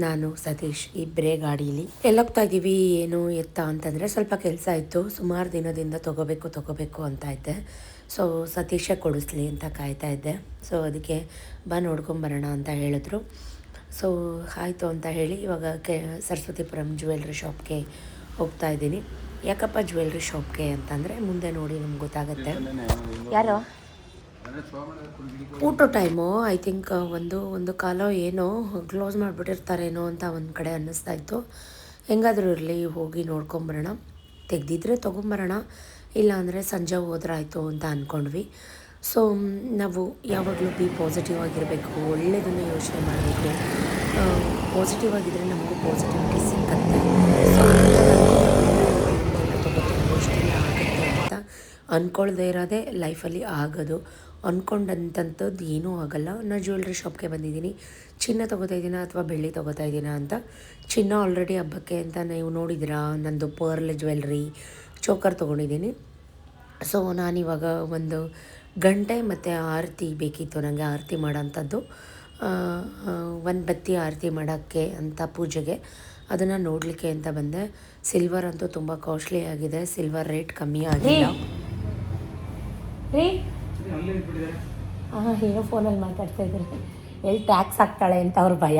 ನಾನು ಸತೀಶ್ ಇಬ್ಬರೇ ಗಾಡೀಲಿ ಎಲ್ಲೋಗ್ತಾ ಇದ್ದೀವಿ ಏನು ಎತ್ತ ಅಂತಂದರೆ ಸ್ವಲ್ಪ ಕೆಲಸ ಇತ್ತು, ಸುಮಾರು ದಿನದಿಂದ ತೊಗೋಬೇಕು ಅಂತ ಇದ್ದೆ. ಸೊ ಸತೀಶೇ ಕೊಡಿಸ್ಲಿ ಅಂತ ಕಾಯ್ತಾ ಇದ್ದೆ. ಸೊ ಅದಕ್ಕೆ ನೋಡ್ಕೊಂಬರೋಣ ಅಂತ ಹೇಳಿದ್ರು. ಸೊ ಆಯಿತು ಅಂತ ಹೇಳಿ ಇವಾಗ ಸರಸ್ವತಿಪುರಂ ಜ್ಯುವೆಲ್ರಿ ಶಾಪ್ಗೆ ಹೋಗ್ತಾ ಇದ್ದೀನಿ. ಯಾಕಪ್ಪ ಜ್ಯುವೆಲ್ರಿ ಶಾಪ್ಗೆ ಅಂತಂದರೆ ಮುಂದೆ ನೋಡಿ ನಮ್ಗೆ ಗೊತ್ತಾಗುತ್ತೆ. ಯಾರೋ ಊಟ ಟೈಮು ಐ ಥಿಂಕ್ ಒಂದು ಕಾಲೋ ಏನೋ ಕ್ಲೋಸ್ ಮಾಡಿಬಿಟ್ಟಿರ್ತಾರೇನೋ ಅಂತ ಒಂದು ಕಡೆ ಅನ್ನಿಸ್ತಾ ಇತ್ತು. ಹೆಂಗಾದರೂ ಇರಲಿ ಹೋಗಿ ನೋಡ್ಕೊಂಬರೋಣ, ತೆಗ್ದಿದ್ರೆ ತೊಗೊಂಬರೋಣ, ಇಲ್ಲಾಂದರೆ ಸಂಜೆ ಹೋದ್ರಾಯ್ತು ಅಂತ ಅಂದ್ಕೊಂಡ್ವಿ. ಸೊ ನಾವು ಯಾವಾಗಲೂ ಪಾಸಿಟಿವ್ ಆಗಿರಬೇಕು, ಒಳ್ಳೆಯದನ್ನು ಯೋಚನೆ ಮಾಡಬೇಕು. ಪಾಸಿಟಿವ್ ಆಗಿದ್ದರೆ ನಮಗೂ ಪಾಸಿಟಿವಿಟಿ ಸಿಕ್ಕತ್ತೆ. ಸೊ ಇಷ್ಟೆಲ್ಲ ಆಗುತ್ತೆ ಅಂತ ಅಂದ್ಕೊಳ್ದೇ ಇರೋದೇ ಲೈಫಲ್ಲಿ ಆಗೋದು. ಅಂದ್ಕೊಂಡಂಥದ್ದು ಏನೂ ಆಗೋಲ್ಲ. ನಾನು ಜ್ಯುವೆಲ್ರಿ ಶಾಪ್ಗೆ ಬಂದಿದ್ದೀನಿ. ಚಿನ್ನ ತೊಗೋತಾ ಇದ್ದೀನ ಅಥವಾ ಬೆಳ್ಳಿ ತೊಗೋತಾ ಇದ್ದೀನ ಅಂತ. ಚಿನ್ನ ಆಲ್ರೆಡಿ ಹಬ್ಬಕ್ಕೆ ಅಂತ ನೀವು ನೋಡಿದ್ದೀರಾ, ನಂದು ಪರ್ಲ್ ಜ್ಯುವೆಲ್ರಿ ಚೋಕರ್ ತೊಗೊಂಡಿದ್ದೀನಿ. ಸೊ ನಾನಿವಾಗ ಒಂದು ಗಂಟೆ ಮತ್ತು ಆರತಿ ಬೇಕಿತ್ತು ನನಗೆ, ಆರತಿ ಮಾಡೋಂಥದ್ದು. ಒಂದು ಬತ್ತಿ ಆರತಿ ಮಾಡೋಕ್ಕೆ ಅಂತ ಪೂಜೆಗೆ ಅದನ್ನು ನೋಡಲಿಕ್ಕೆ ಅಂತ ಬಂದೆ. ಸಿಲ್ವರ್ ಅಂತೂ ತುಂಬ ಕಾಸ್ಟ್ಲಿ ಆಗಿದೆ, ಸಿಲ್ವರ್ ರೇಟ್ ಕಮ್ಮಿ ಆಗಿಲ್ಲ. ಏನೋ ಫೋನಲ್ಲಿ ಮಾತಾಡ್ತಾ ಇದ್ದಾರೆ, ಎಲ್ಲಿ ಟ್ಯಾಕ್ಸ್ ಹಾಕ್ತಾಳೆ ಅಂತ ಅವ್ರ ಭಯ.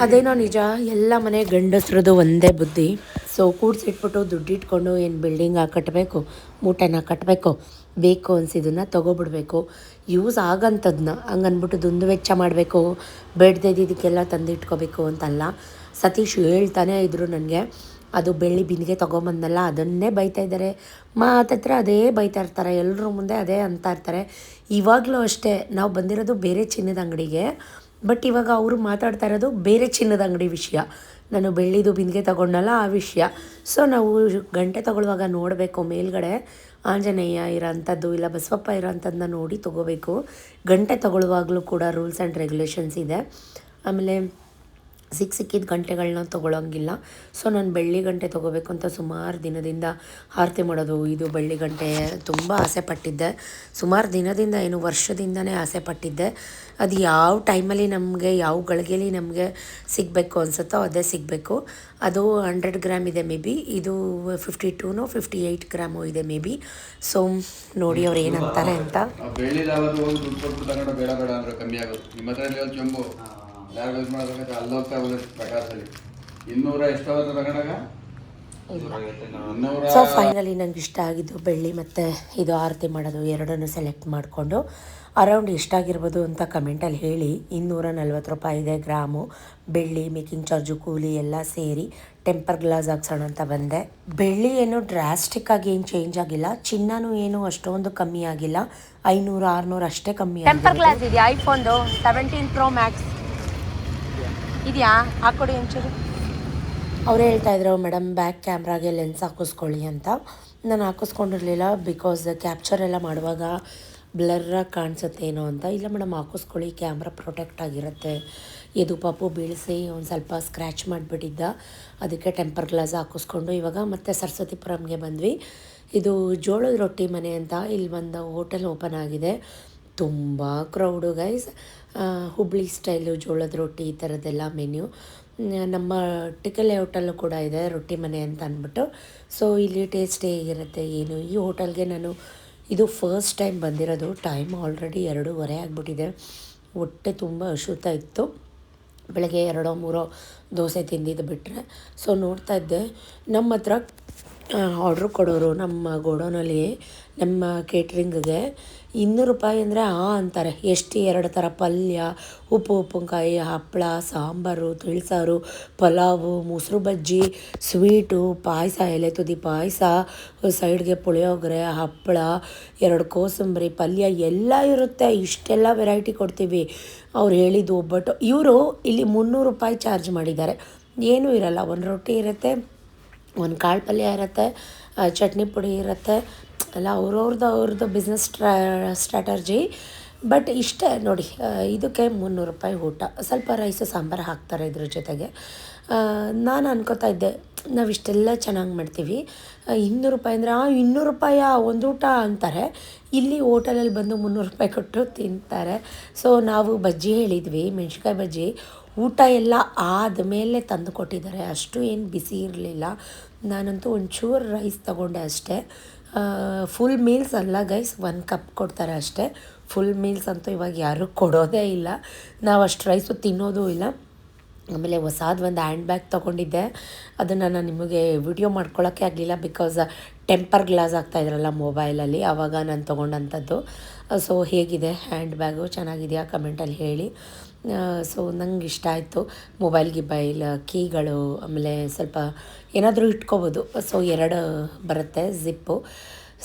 ಅದೇನೋ ನಿಜ, ಎಲ್ಲ ಮನೆ ಗಂಡಸ್ರದ್ದು ಒಂದೇ ಬುದ್ಧಿ. ಸೊ ಕೂಡ್ಸಿಟ್ಬಿಟ್ಟು ದುಡ್ಡಿಟ್ಕೊಂಡು ಏನು ಬಿಲ್ಡಿಂಗ್ ಕಟ್ಟಬೇಕು, ಮೂಟೆನ ಕಟ್ಟಬೇಕು, ಬೇಕು ಅನಿಸಿದ್ದನ್ನು ತೊಗೊಬಿಡ್ಬೇಕು. ಯೂಸ್ ಆಗಂಥದ್ದನ್ನ ಹಂಗನ್ಬಿಟ್ಟು ದುಂದು ವೆಚ್ಚ ಮಾಡಬೇಕು, ಬೇಡದಿದ್ದಕ್ಕೆಲ್ಲ ತಂದಿಟ್ಕೋಬೇಕು ಅಂತಲ್ಲ. ಸತೀಶ್ ಹೇಳ್ತಾನೆ ಇದ್ರು ನನಗೆ, ಅದು ಬೆಳ್ಳಿ ಬಿಂದಿಗೆ ತೊಗೊಂಬಂದಲ್ಲ ಅದನ್ನೇ ಬೈತಾ ಇದ್ದಾರೆ, ಮಾತತ್ರ ಅದೇ ಬೈತಾ ಇರ್ತಾರೆ, ಎಲ್ಲರ ಮುಂದೆ ಅದೇ ಅಂತ ಇರ್ತಾರೆ. ಇವಾಗಲೂ ಅಷ್ಟೇ, ನಾವು ಬಂದಿರೋದು ಬೇರೆ ಚಿನ್ನದ ಅಂಗಡಿಗೆ, ಬಟ್ ಇವಾಗ ಅವರು ಮಾತಾಡ್ತಾ ಇರೋದು ಬೇರೆ ಚಿನ್ನದ ಅಂಗಡಿ ವಿಷಯ. ನಾನು ಬೆಳ್ಳಿದು ಬಿಂದಿಗೆ ತೊಗೊಂಡಲ್ಲ ಆ ವಿಷಯ. ಸೊ ನಾವು ಗಂಟೆ ತೊಗೊಳ್ಳುವಾಗ ನೋಡಬೇಕು, ಮೇಲ್ಗಡೆ ಆಂಜನೇಯ ಇರೋಂಥದ್ದು ಇಲ್ಲ ಬಸವಪ್ಪ ಇರೋಂಥದ್ದನ್ನ ನೋಡಿ ತೊಗೋಬೇಕು. ಗಂಟೆ ತೊಗೊಳ್ಳುವಾಗಲೂ ಕೂಡ ರೂಲ್ಸ್ ಆ್ಯಂಡ್ ರೆಗ್ಯುಲೇಷನ್ಸ್ ಇದೆ. ಆಮೇಲೆ ಸಿಕ್ಕಿದ ಗಂಟೆಗಳನ್ನ ತೊಗೊಳಂಗಿಲ್ಲ. ಸೊ ನಾನು ಬೆಳ್ಳಿ ಗಂಟೆ ತೊಗೋಬೇಕು ಅಂತ ಸುಮಾರು ದಿನದಿಂದ ಆರತಿ ಮಾಡೋದು, ಇದು ಬೆಳ್ಳಿ ಗಂಟೆ ತುಂಬ ಆಸೆ ಪಟ್ಟಿದ್ದೆ. ಸುಮಾರು ದಿನದಿಂದ ಏನು ವರ್ಷದಿಂದನೇ ಆಸೆ ಪಟ್ಟಿದ್ದೆ. ಅದು ಯಾವ ಟೈಮಲ್ಲಿ ನಮಗೆ ಯಾವ ಗಳಿಗೆಯಲ್ಲಿ ನಮಗೆ ಸಿಗಬೇಕು ಅನಿಸುತ್ತೋ ಅದೇ ಸಿಗಬೇಕು. ಅದು 100 ಗ್ರಾಮ್ ಇದೆ ಮೇ ಬಿ, ಇದು 52ನೋ 58 ಗ್ರಾಮು ಇದೆ ಮೇ ಬಿ. ಸೊ ನೋಡಿ ಅವ್ರು ಏನಂತಾರೆ ಅಂತ. ಯಾರು ಯೂಸ್ ಮಾಡೋದಕ್ಕೆ ಅಲ್ಲಿ ಹೋಗ್ತಾ ಬಂದಿತ್ತು ಪ್ರಕಾಶಲ್ಲಿ 200 ಎಷ್ಟಾಗುತ್ತೆ ತಗೊಂಡಾಗ. ಸೊ ಫೈನಲಿ ನಂಗೆ ಇಷ್ಟ ಆಗಿದ್ದು ಬೆಳ್ಳಿ ಮತ್ತು ಇದು ಆರತಿ ಮಾಡೋದು ಎರಡನ್ನೂ ಸೆಲೆಕ್ಟ್ ಮಾಡಿಕೊಂಡು ಅರೌಂಡ್ ಎಷ್ಟಾಗಿರ್ಬೋದು ಅಂತ ಕಮೆಂಟಲ್ಲಿ ಹೇಳಿ. 240 ರೂಪಾಯಿ ಇದೆ ಗ್ರಾಮು. ಬೆಳ್ಳಿ, ಮೇಕಿಂಗ್ ಚಾರ್ಜು, ಕೂಲಿ ಎಲ್ಲ ಸೇರಿ ಟೆಂಪರ್ ಗ್ಲಾಸ್ ಹಾಕ್ಸೋಣ ಅಂತ ಬಂದೆ. ಬೆಳ್ಳಿ ಏನು ಡ್ರಾಸ್ಟಿಕ್ಕಾಗಿ ಏನು ಚೇಂಜ್ ಆಗಿಲ್ಲ, ಚಿನ್ನನೂ ಏನು ಅಷ್ಟೊಂದು ಕಮ್ಮಿ ಆಗಿಲ್ಲ, 500-600 ಅಷ್ಟೇ ಕಮ್ಮಿ ಆಗಿದೆ. ಟೆಂಪರ್ ಗ್ಲಾಸ್ ಇದೆಯಾ ಐಫೋನ್ದು 17 Pro Max ಇದೆಯಾ? ಹಾಕ್ಕೊಡಿ ಒಂಚೂರು. ಅವರೇ ಹೇಳ್ತಾಯಿದ್ರು ಮೇಡಮ್ ಬ್ಯಾಕ್ ಕ್ಯಾಮ್ರಾಗೆ ಲೆನ್ಸ್ ಹಾಕಿಸ್ಕೊಳ್ಳಿ ಅಂತ. ನಾನು ಹಾಕಿಸ್ಕೊಂಡಿರಲಿಲ್ಲ, ಬಿಕಾಸ್ ಕ್ಯಾಪ್ಚರ್ ಎಲ್ಲ ಮಾಡುವಾಗ ಬ್ಲರ್ರಾಗಿ ಕಾಣಿಸುತ್ತೇನೋ ಅಂತ. ಇಲ್ಲ ಮೇಡಮ್ ಹಾಕಿಸ್ಕೊಳ್ಳಿ, ಕ್ಯಾಮ್ರಾ ಪ್ರೊಟೆಕ್ಟ್ ಆಗಿರುತ್ತೆ. ಇದು ಪಾಪು ಬೀಳಿಸಿ ಒಂದು ಸ್ವಲ್ಪ ಸ್ಕ್ರ್ಯಾಚ್ ಮಾಡಿಬಿಟ್ಟಿದ್ದ, ಅದಕ್ಕೆ ಟೆಂಪರ್ ಗ್ಲಾಸ್ ಹಾಕಿಸ್ಕೊಂಡು ಇವಾಗ ಮತ್ತೆ ಸರಸ್ವತಿಪುರಂಗೆ ಬಂದ್ವಿ. ಇದು ಜೋಳದ ರೊಟ್ಟಿ ಮನೆ ಅಂತ ಇಲ್ಲಿ ಒಂದು ಹೋಟೆಲ್ ಓಪನ್ ಆಗಿದೆ. ತುಂಬ ಕ್ರೌಡು ಗೈಸ್. ಹುಬ್ಳಿ ಸ್ಟೈಲು ಜೋಳದ ರೊಟ್ಟಿ ಈ ಥರದ್ದೆಲ್ಲ ಮೆನ್ಯೂ. ನಮ್ಮ ಟಿಕಲೆ ಹೋಟೆಲ್ಲು ಕೂಡ ಇದೆ, ರೊಟ್ಟಿ ಮನೆ ಅಂತ ಅಂದ್ಬಿಟ್ಟು. ಸೊ ಇಲ್ಲಿ ಟೇಸ್ಟ್ ಹೇಗಿರುತ್ತೆ ಏನು. ಈ ಹೋಟೆಲ್ಗೆ ನಾನು ಇದು ಫಸ್ಟ್ ಟೈಮ್ ಬಂದಿರೋದು. ಟೈಮ್ ಆಲ್ರೆಡಿ 2:30 ಆಗಿಬಿಟ್ಟಿದೆ. ಹೊಟ್ಟೆ ತುಂಬ ಹಸಿತಾ ಇತ್ತು. ಬೆಳಗ್ಗೆ 2-3 ದೋಸೆ ತಿಂದಿದ್ದು ಬಿಟ್ಟರೆ. ಸೊ ನೋಡ್ತಾ ಇದ್ದೆ, ನಮ್ಮ ಹತ್ರ ಆರ್ಡ್ರ್ ಕೊಡೋರು ನಮ್ಮ ಗೋಡೌನಲ್ಲಿ ನಮ್ಮ ಕೇಟ್ರಿಂಗ್ಗೆ 200 ರೂಪಾಯಿ ಅಂದರೆ ಅಂತಾರೆ. ಎಷ್ಟು 2 ಥರ ಪಲ್ಯ, ಉಪ್ಪಿನಕಾಯಿ, ಹಪ್ಪಳ, ಸಾಂಬಾರು, ತಿಳಿಸಾರು, ಪಲಾವು, ಮೊಸರು ಬಜ್ಜಿ, ಸ್ವೀಟು, ಪಾಯಸ, ಎಲೆ ತುದಿ ಪಾಯಸ, ಸೈಡ್ಗೆ ಪುಳಿಯೋಗರೆ, ಹಪ್ಪಳ, 2 ಕೋಸಂಬರಿ, ಪಲ್ಯ ಎಲ್ಲ ಇರುತ್ತೆ. ಇಷ್ಟೆಲ್ಲ ವೆರೈಟಿ ಕೊಡ್ತೀವಿ. ಅವ್ರು ಹೇಳಿದ್ದು ಬಟ್ ಇವರು ಇಲ್ಲಿ 300 ರೂಪಾಯಿ ಚಾರ್ಜ್ ಮಾಡಿದ್ದಾರೆ. ಏನೂ ಇರಲ್ಲ, ಒಂದು ರೊಟ್ಟಿ ಇರುತ್ತೆ, ಒಂದು ಕಾಳು ಪಲ್ಯ ಇರುತ್ತೆ, ಚಟ್ನಿ ಪುಡಿ ಇರುತ್ತೆ. ಎಲ್ಲ ಅವ್ರದ್ದು ಬಿಸ್ನೆಸ್ ಸ್ಟ್ರಾಟರ್ಜಿ. ಬಟ್ ಇಷ್ಟೇ ನೋಡಿ, ಇದಕ್ಕೆ 300 ರೂಪಾಯಿ ಊಟ. ಸ್ವಲ್ಪ ರೈಸು ಸಾಂಬಾರು ಹಾಕ್ತಾರೆ ಇದ್ರ ಜೊತೆಗೆ. ನಾನು ಅನ್ಕೋತಾ ಇದ್ದೆ ನಾವು ಇಷ್ಟೆಲ್ಲ ಚೆನ್ನಾಗಿ ಮಾಡ್ತೀವಿ, 200 ರೂಪಾಯಿ ಅಂದರೆ 200 ರೂಪಾಯಾ ಒಂದು ಊಟ ಅಂತಾರೆ. ಇಲ್ಲಿ ಹೋಟೆಲಲ್ಲಿ ಬಂದು 300 ರೂಪಾಯಿ ಕೊಟ್ಟು ತಿಂತಾರೆ. ಸೊ ನಾವು ಬಜ್ಜಿ ಹೇಳಿದ್ವಿ, ಮೆಣ್ಸಿನ್ಕಾಯಿ ಬಜ್ಜಿ. ಊಟ ಎಲ್ಲ ಆದಮೇಲೆ ತಂದು ಕೊಟ್ಟಿದ್ದಾರೆ, ಅಷ್ಟು ಏನು ಬಿಸಿ ಇರಲಿಲ್ಲ. ನಾನಂತೂ ಒಂಚೂರು ರೈಸ್ ತೊಗೊಂಡೆ ಅಷ್ಟೇ. ಫುಲ್ ಮೀಲ್ಸ್ ಅಲ್ಲ ಗೈಸ್, 1 ಕಪ್ ಕೊಡ್ತಾರೆ ಅಷ್ಟೇ. ಫುಲ್ ಮೀಲ್ಸ್ ಅಂತೂ ಇವಾಗ ಯಾರೂ ಕೊಡೋದೇ ಇಲ್ಲ, ನಾವು ಅಷ್ಟು ರೈಸು ತಿನ್ನೋದು ಇಲ್ಲ. ಆಮೇಲೆ ಹೊಸಾದ ಒಂದು ಹ್ಯಾಂಡ್ ಬ್ಯಾಗ್ ತೊಗೊಂಡಿದ್ದೆ, ಅದನ್ನು ನಾನು ನಿಮಗೆ ವಿಡಿಯೋ ಮಾಡ್ಕೊಳ್ಳೋಕ್ಕೆ ಆಗಲಿಲ್ಲ, ಬಿಕಾಸ್ ಟೆಂಪರ್ ಗ್ಲಾಸ್ ಆಗ್ತಾಯಿದ್ರಲ್ಲ ಮೊಬೈಲಲ್ಲಿ, ಆವಾಗ ನಾನು ತೊಗೊಂಡಂಥದ್ದು. ಸೊ ಹೇಗಿದೆ ಹ್ಯಾಂಡ್ ಬ್ಯಾಗು, ಚೆನ್ನಾಗಿದೆಯಾ ಕಮೆಂಟಲ್ಲಿ ಹೇಳಿ. ಸೊ ನಂಗೆ ಇಷ್ಟ ಆಯಿತು. ಮೊಬೈಲ್ ಕೀಗಳು, ಆಮೇಲೆ ಸ್ವಲ್ಪ ಏನಾದರೂ ಇಟ್ಕೋಬೋದು. ಸೊ 2 ಬರುತ್ತೆ ಜಿಪ್ಪು.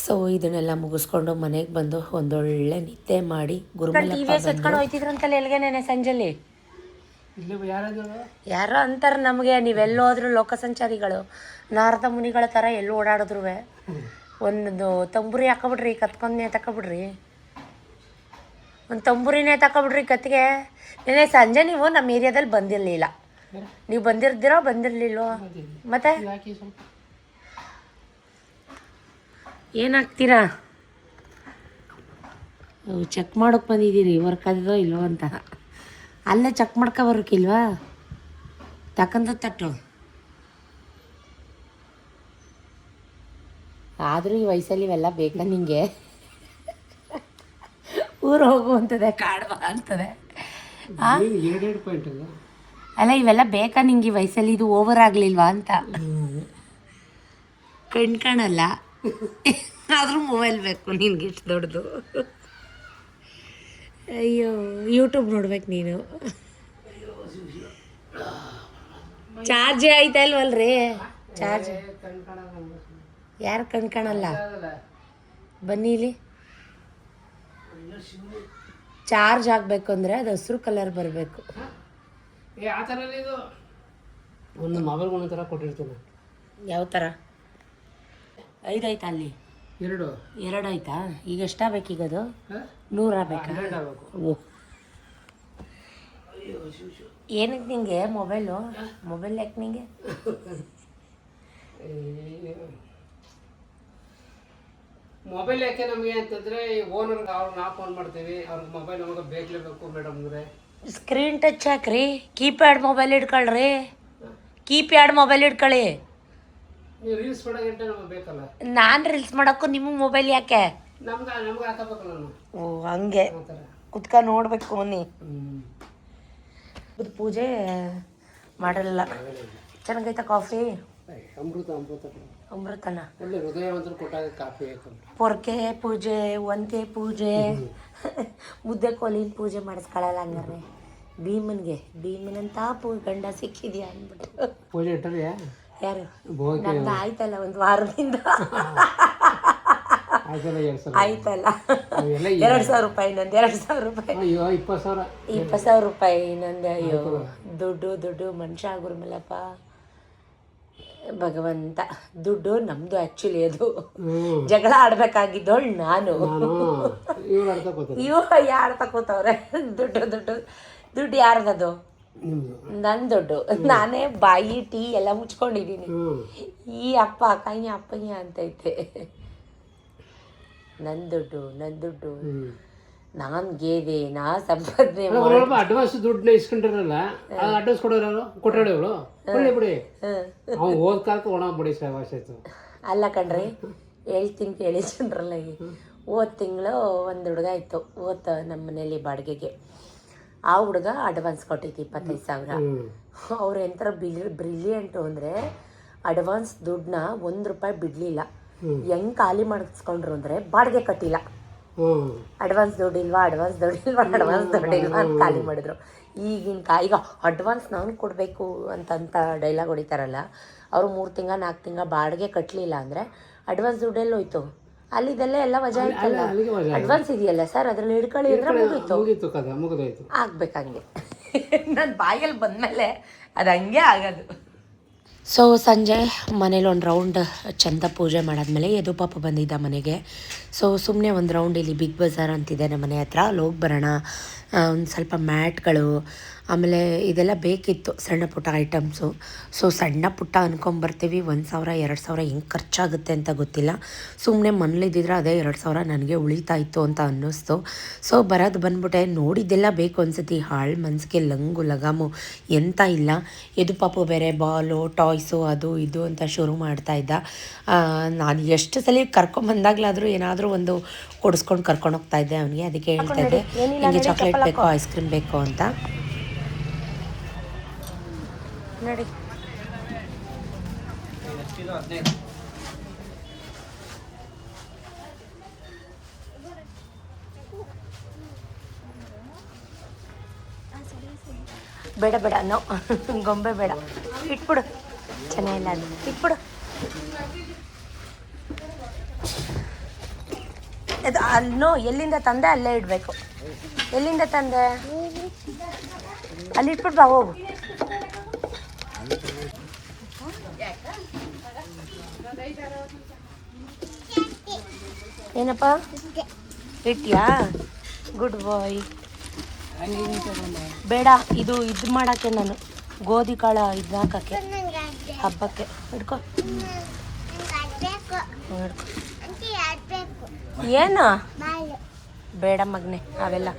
ಸೊ ಇದನ್ನೆಲ್ಲ ಮುಗಿಸ್ಕೊಂಡು ಮನೆಗೆ ಬಂದು ಒಂದೊಳ್ಳೆ ನಿದ್ದೆ ಮಾಡಿ ಎತ್ಕೊಂಡು ಹೋಯ್ತಿದ್ರಂತಲ್ಲ ಎಲ್ಲಿಗೆ ಸಂಜೆಲಿ ಯಾರೋ ಅಂತಾರೆ ನಮಗೆ, ನೀವೆಲ್ಲೋದ್ರೂ ಲೋಕ ಸಂಚಾರಿಗಳು, ನಾರದ ಮುನಿಗಳ ಥರ ಎಲ್ಲೂ ಓಡಾಡಿದ್ರು ಒಂದು ತಂಬೂರಿ ಹಾಕೊಬಿಡ್ರಿ, ಕತ್ಕೊಂಡೇ ತಕೊಬಿಡ್ರಿ, ಒಂದು ತಂಬೂರಿನೇ ತಕೊಬಿಡ್ರಿ ಕತ್ತಿಗೆ. ನೆನೆ ಸಂಜೆ ನೀವು ನಮ್ಮ ಏರಿಯಾದಲ್ಲಿ ಬಂದಿರಲಿಲ್ಲ, ನೀವು ಬಂದಿರಲಿಲ್ವೋ? ಮತ್ತೆ ಏನಾಗ್ತೀರಾ? ಚೆಕ್ ಮಾಡೋಕೆ ಬಂದಿದ್ದೀರಿ ವರ್ಕ್ ಆದಿದೋ ಇಲ್ವೋ ಅಂತ. ಅಲ್ಲೇ ಚೆಕ್ ಮಾಡ್ಕೊ ಬರೋಕ್ಕಿಲ್ವಾ? ತಕ್ಕಂತ ತಟ್ಟು. ಆದರೂ ಈ ವಯಸ್ಸಲ್ಲಿ ಇವೆಲ್ಲ ಬೇಕಾ ನಿಂಗೆ? ಊರು ಹೋಗುವಂಥದ್ದೇ ಕಾಡುವ ಅಂತದೆ. ಅಲ್ಲ ಇವೆಲ್ಲ ಬೇಕಾ ನಿಂಗೆ ಈ ವಯಸ್ಸಲ್ಲಿ? ಇದು ಓವರ್ ಆಗಲಿಲ್ವಾ ಅಂತ. ಕಾಣಲ್ಲ ಆದರೂ ಮೊಬೈಲ್ ಬೇಕು ನಿನ್ಗೆ ಇಷ್ಟು ದೊಡ್ಡದು. ಅಯ್ಯೋ ಯೂಟ್ಯೂಬ್ ನೋಡ್ಬೇಕು ನೀನು. ಚಾರ್ಜೇ ಆಯ್ತಾ ಇಲ್ವಲ್ರಿ? ಚಾರ್ಜ್ ಯಾರು ಕಾಣಲ್ಲ? ಬನ್ನಿ ಇಲ್ಲಿ. ಚಾರ್ಜ್ ಆಗಬೇಕು ಅಂದರೆ ಅದು ಹಸಿರು ಕಲರ್ ಬರಬೇಕು. ಒಂದು ಮೊಬೈಲ್ ಒಂದೊಂದು ಥರ ಕೊಟ್ಟಿರ್ತೀನಿ. ಯಾವ ಥರ? 5 ಆಯ್ತಾ ಅಲ್ಲಿ? 2 ಆಯ್ತಾ? ಈಗ ಎಷ್ಟಾಗಬೇಕೀಗ ಅದು? 100 ಬೇಕಾ? ಓ ಏನಕ್ಕೆ ನಿಂಗೆ ಮೊಬೈಲ್ ಯಾಕೆ ನಿಂಗೆ? ಮೊಬೈಲ್ ಯಾಕೆ ನಮಗೆ ಅಂತಂದರೆ ಓನರ್ಗೆ ನಾವು ಫೋನ್ ಮಾಡ್ತೀವಿ, ಅವ್ರಿಗೆ ಮೊಬೈಲ್ ನಮಗೆ ಬೇಕಲೇಬೇಕು ಮೇಡಮ್ ಅಂದರೆ. ಸ್ಕ್ರೀನ್ ಟಚ್ ಹಾಕ್ರಿ, ಕೀಪ್ಯಾಡ್ ಮೊಬೈಲ್ ಇಟ್ಕೊಳ್ರಿ, ಕೀಪ್ಯಾಡ್ ಮೊಬೈಲ್ ಇಟ್ಕೊಳ್ಳಿ. ನೀವು ರೀಲ್ಸ್ ಮಾಡೋಗಂటే ನಮಗೆ ಬೇಕಲ್ಲ. ನಾನು ರೀಲ್ಸ್ ಮಾಡೋಕ್ಕೂ ನಿಮಗೆ ಮೊಬೈಲ್ ಯಾಕೆ? ನಮ್ಗೆ ಹಾಕಬೇಕಲ್ಲ ನಾನು. ಓ ಹಂಗೆ ಕುತ್ಕ ನೋಡಬೇಕು ನೀ. ಪೂಜೆ ಮಾಡಲ್ಲ. ಚೆನ್ನಾಗೈತಾ ಕಾಫಿ? ಅಮೃತನ ಒಳ್ಳೆ ಹೃದಯವಂತರು ಕೊಟ್ಟಾಗ ಕಾಫಿ ಪೊರ್ಕೆ ಪೂಜೆ, ಒಂತೆ ಪೂಜೆ, ಮುದ್ದೆ ಕೋಲಿನ ಪೂಜೆ ಮಾಡಿಸ್ಕೊಳ್ಳಲ್ಲ ಹಂಗಾರೆ. ಭೀಮನಂತ ಗಂಡ ಸಿಕ್ಕಿದ್ಯಾ ಅಂದ್ಬಿಟ್ಟು ಪೂಜೆ ಇಟ್ಟರಿಯಾ? ಯಾರು? ನಮ್ದು ಆಯ್ತಲ್ಲ ಒಂದು ವಾರದಿಂದ ಆಯ್ತಲ್ಲ. 2,000 ರೂಪಾಯಿ ನಂದು, 2,000 ರೂಪಾಯಿ. 20,000 ರೂಪಾಯಿ ನಂದು. ಅಯ್ಯೋ ದುಡ್ಡು ಮನುಷ್ಯ ಆಗುರ್ಮಲ್ಲಪ್ಪ ಭಗವಂತ. ದುಡ್ಡು ನಮ್ದು ಆ್ಯಕ್ಚುಲಿ. ಅದು ಜಗಳ ಆಡ್ಬೇಕಾಗಿದ್ದೋಳು ನಾನು. ಇವು ಯಾರು ತಗೋತವ್ರೆ ದುಡ್ಡು ಯಾರ್ದದು? ನನ್ನ ದುಡ್ಡು. ನಾನೇ ಬಾಯಿ ಟೀ ಎಲ್ಲ ಮುಚ್ಕೊಂಡಿದ್ದೀನಿ. ಈ ಅಪ್ಪಯ್ಯ ಅಂತೈತೆ. ನನ್ನ ದುಡ್ಡು ನಾನು ಗೇದೆ, ನಾ ಸಂಪಾದನೆ ಅಡ್ವಾನ್ಸ್ ದುಡ್ಡನ್ನ ಇಸ್ಕೊಂಡಿರಲ್ಲ, ಅಡ್ವಾನ್ಸ್ ಕೊಟ್ಟೋಳು ಒಳ್ಳೆ ಬಿಡಿ. ಅವ್ನು ಓದ್ ಕಾಲಕ್ಕೆ ಒಣ ಬಿಡಿ ಆಯ್ತು. ಅಲ್ಲ ಕಣ್ರಿ, ಹೇಳ್ತೀನಿ ಕೇಳಿ ಜನರಲ್ಲ. ಹೋದ ತಿಂಗಳು ಒಂದು ಹುಡುಗ ಇತ್ತು ನಮ್ಮ ಮನೇಲಿ ಬಾಡಿಗೆಗೆ. ಆ ಹುಡುಗ ಅಡ್ವಾನ್ಸ್ ಕೊಟ್ಟಿತ್ತು 25,000. ಅವ್ರು ಎಂಥರ ಬ್ರಿಲಿಯಂಟು ಅಂದರೆ ಅಡ್ವಾನ್ಸ್ ದುಡ್ಡನ್ನ 1 ರೂಪಾಯಿ ಬಿಡಲಿಲ್ಲ. ಹೆಂಗೆ ಖಾಲಿ ಮಾಡಿಸ್ಕೊಂಡ್ರು ಅಂದರೆ ಬಾಡಿಗೆ ಕಟ್ಟಿಲ್ಲ. ಅಡ್ವಾನ್ಸ್ ದುಡ್ಡಿಲ್ವಾ ಅಂತ ಖಾಲಿ ಮಾಡಿದ್ರು. ಈಗ ಅಡ್ವಾನ್ಸ್ ನಾನು ಕೊಡಬೇಕು ಅಂತ ಡೈಲಾಗ್ ಹೊಡಿತಾರಲ್ಲ, ಅವರು 3 ತಿಂಗಳು 4 ತಿಂಗಳು ಬಾಡಿಗೆ ಕಟ್ಟಲಿಲ್ಲ ಅಂದರೆ ಅಡ್ವಾನ್ಸ್ ದುಡ್ಡೆಲ್ಲ ಹೋಯ್ತು. ಅಲ್ಲಿದೆಲ್ಲ ಎಲ್ಲ ವಜಾ ಇತ್ತಲ್ಲ. ಅಡ್ವಾನ್ಸ್ ಇದೆಯಲ್ಲ ಸರ್, ಅದ್ರಲ್ಲಿ ಹಿಡ್ಕೊಳ್ಳಿ ಅಂದರೆ ಮುಗೀತು. ಆಗ್ಬೇಕಂಗೆ ನನ್ನ ಬಾಯಲ್ಲಿ ಬಂದಮೇಲೆ ಅದು ಹಂಗೆ ಆಗೋದು. ಸೊ ಸಂಜೆ ಮನೇಲಿ ಒಂದು ರೌಂಡ್ ಚಂದ ಪೂಜೆ ಮಾಡಾದ್ಮೇಲೆ ಯದು ಪಾಪ ಬಂದಿದ್ದ ಮನೆಗೆ. ಸೊ ಸುಮ್ಮನೆ ಒಂದು ರೌಂಡ್ ಇಲ್ಲಿ ಬಿಗ್ ಬಜಾರ್ ಅಂತಿದೆ ನಮ್ಮ ಮನೆ ಹತ್ರ, ಅಲ್ಲಿ ಹೋಗಿ ಬರೋಣ. ಒಂದು ಸ್ವಲ್ಪ ಮ್ಯಾಟ್ಗಳು, ಆಮೇಲೆ ಇದೆಲ್ಲ ಬೇಕಿತ್ತು, ಸಣ್ಣ ಪುಟ್ಟ ಐಟಮ್ಸು. ಸೊ ಸಣ್ಣ ಪುಟ್ಟ ಅಂದ್ಕೊಂಬರ್ತೀವಿ, 1,000 2,000 ಹೆಂಗೆ ಖರ್ಚಾಗುತ್ತೆ ಅಂತ ಗೊತ್ತಿಲ್ಲ. ಸುಮ್ಮನೆ ಮನೇಲಿದ್ದಿದ್ರೆ ಅದೇ 2,000 ನನಗೆ ಉಳಿತಾಯಿತ್ತು ಅಂತ ಅನ್ನಿಸ್ತು. ಸೊ ಬರೋದು ಬಂದ್ಬಿಟ್ಟೆ, ನೋಡಿದ್ದೆಲ್ಲ ಬೇಕು ಅನ್ಸುತ್ತೆ. ಹಾಳು ಮನಸ್ಸಿಗೆ ಲಂಗು ಲಗಾಮು ಎಂತ ಇಲ್ಲ. ಯದು ಪಾಪು ಬೇರೆ ಬಾಲು ಟಾಯ್ಸು ಅದು ಇದು ಅಂತ ಶುರು ಮಾಡ್ತಾಯಿದ್ದ. ನಾನು ಎಷ್ಟು ಸಲ ಕರ್ಕೊಂಬಂದಾಗಲಾದರೂ ಏನಾದರೂ ಒಂದು ಕೊಡಿಸ್ಕೊಂಡು ಕರ್ಕೊಂಡು ಹೋಗ್ತಾಯಿದ್ದೆ ಅವನಿಗೆ. ಅದಕ್ಕೆ ಹೇಳ್ತಾಯಿದ್ದೆ ನಿಮಗೆ ಚಾಕ್ಲೇಟ್ ಬೇಕು, ಐಸ್ ಕ್ರೀಮ್ ಬೇಕು ಅಂತ. ನೋಡಿ ಬೇಡ ಬೇಡ ನೋ ಗೊಂಬೆ ಬೇಡ, ಇಟ್ಬಿಡು, ಚೆನ್ನಾಗಿಲ್ಲ ಅದು, ಇಟ್ಬಿಡು. ಅದು ಅಲ್ಲೋ ಎಲ್ಲಿಂದ ತಂದೆ ಅಲ್ಲೇ ಇಡಬೇಕು. ಎಲ್ಲಿಂದ ತಂದೆ ಅಲ್ಲಿ ಇಟ್ಬಿಟ್ಟು ಬಾ, ಹೋಗು. ಏನಪ್ಪ ಇಟ್ಯಾ? ಗುಡ್ ಬಾಯ್. ಬೇಡ, ಇದು ಮಾಡೋಕ್ಕೆ ನಾನು ಗೋಧಿ ಕಾಳು ಇದು ಹಾಕೋಕ್ಕೆ ಹಬ್ಬಕ್ಕೆ. ಹಿಡ್ಕೊ. ಏನು ಬೇಡ ಮಗನೆ ಅವೆಲ್ಲ.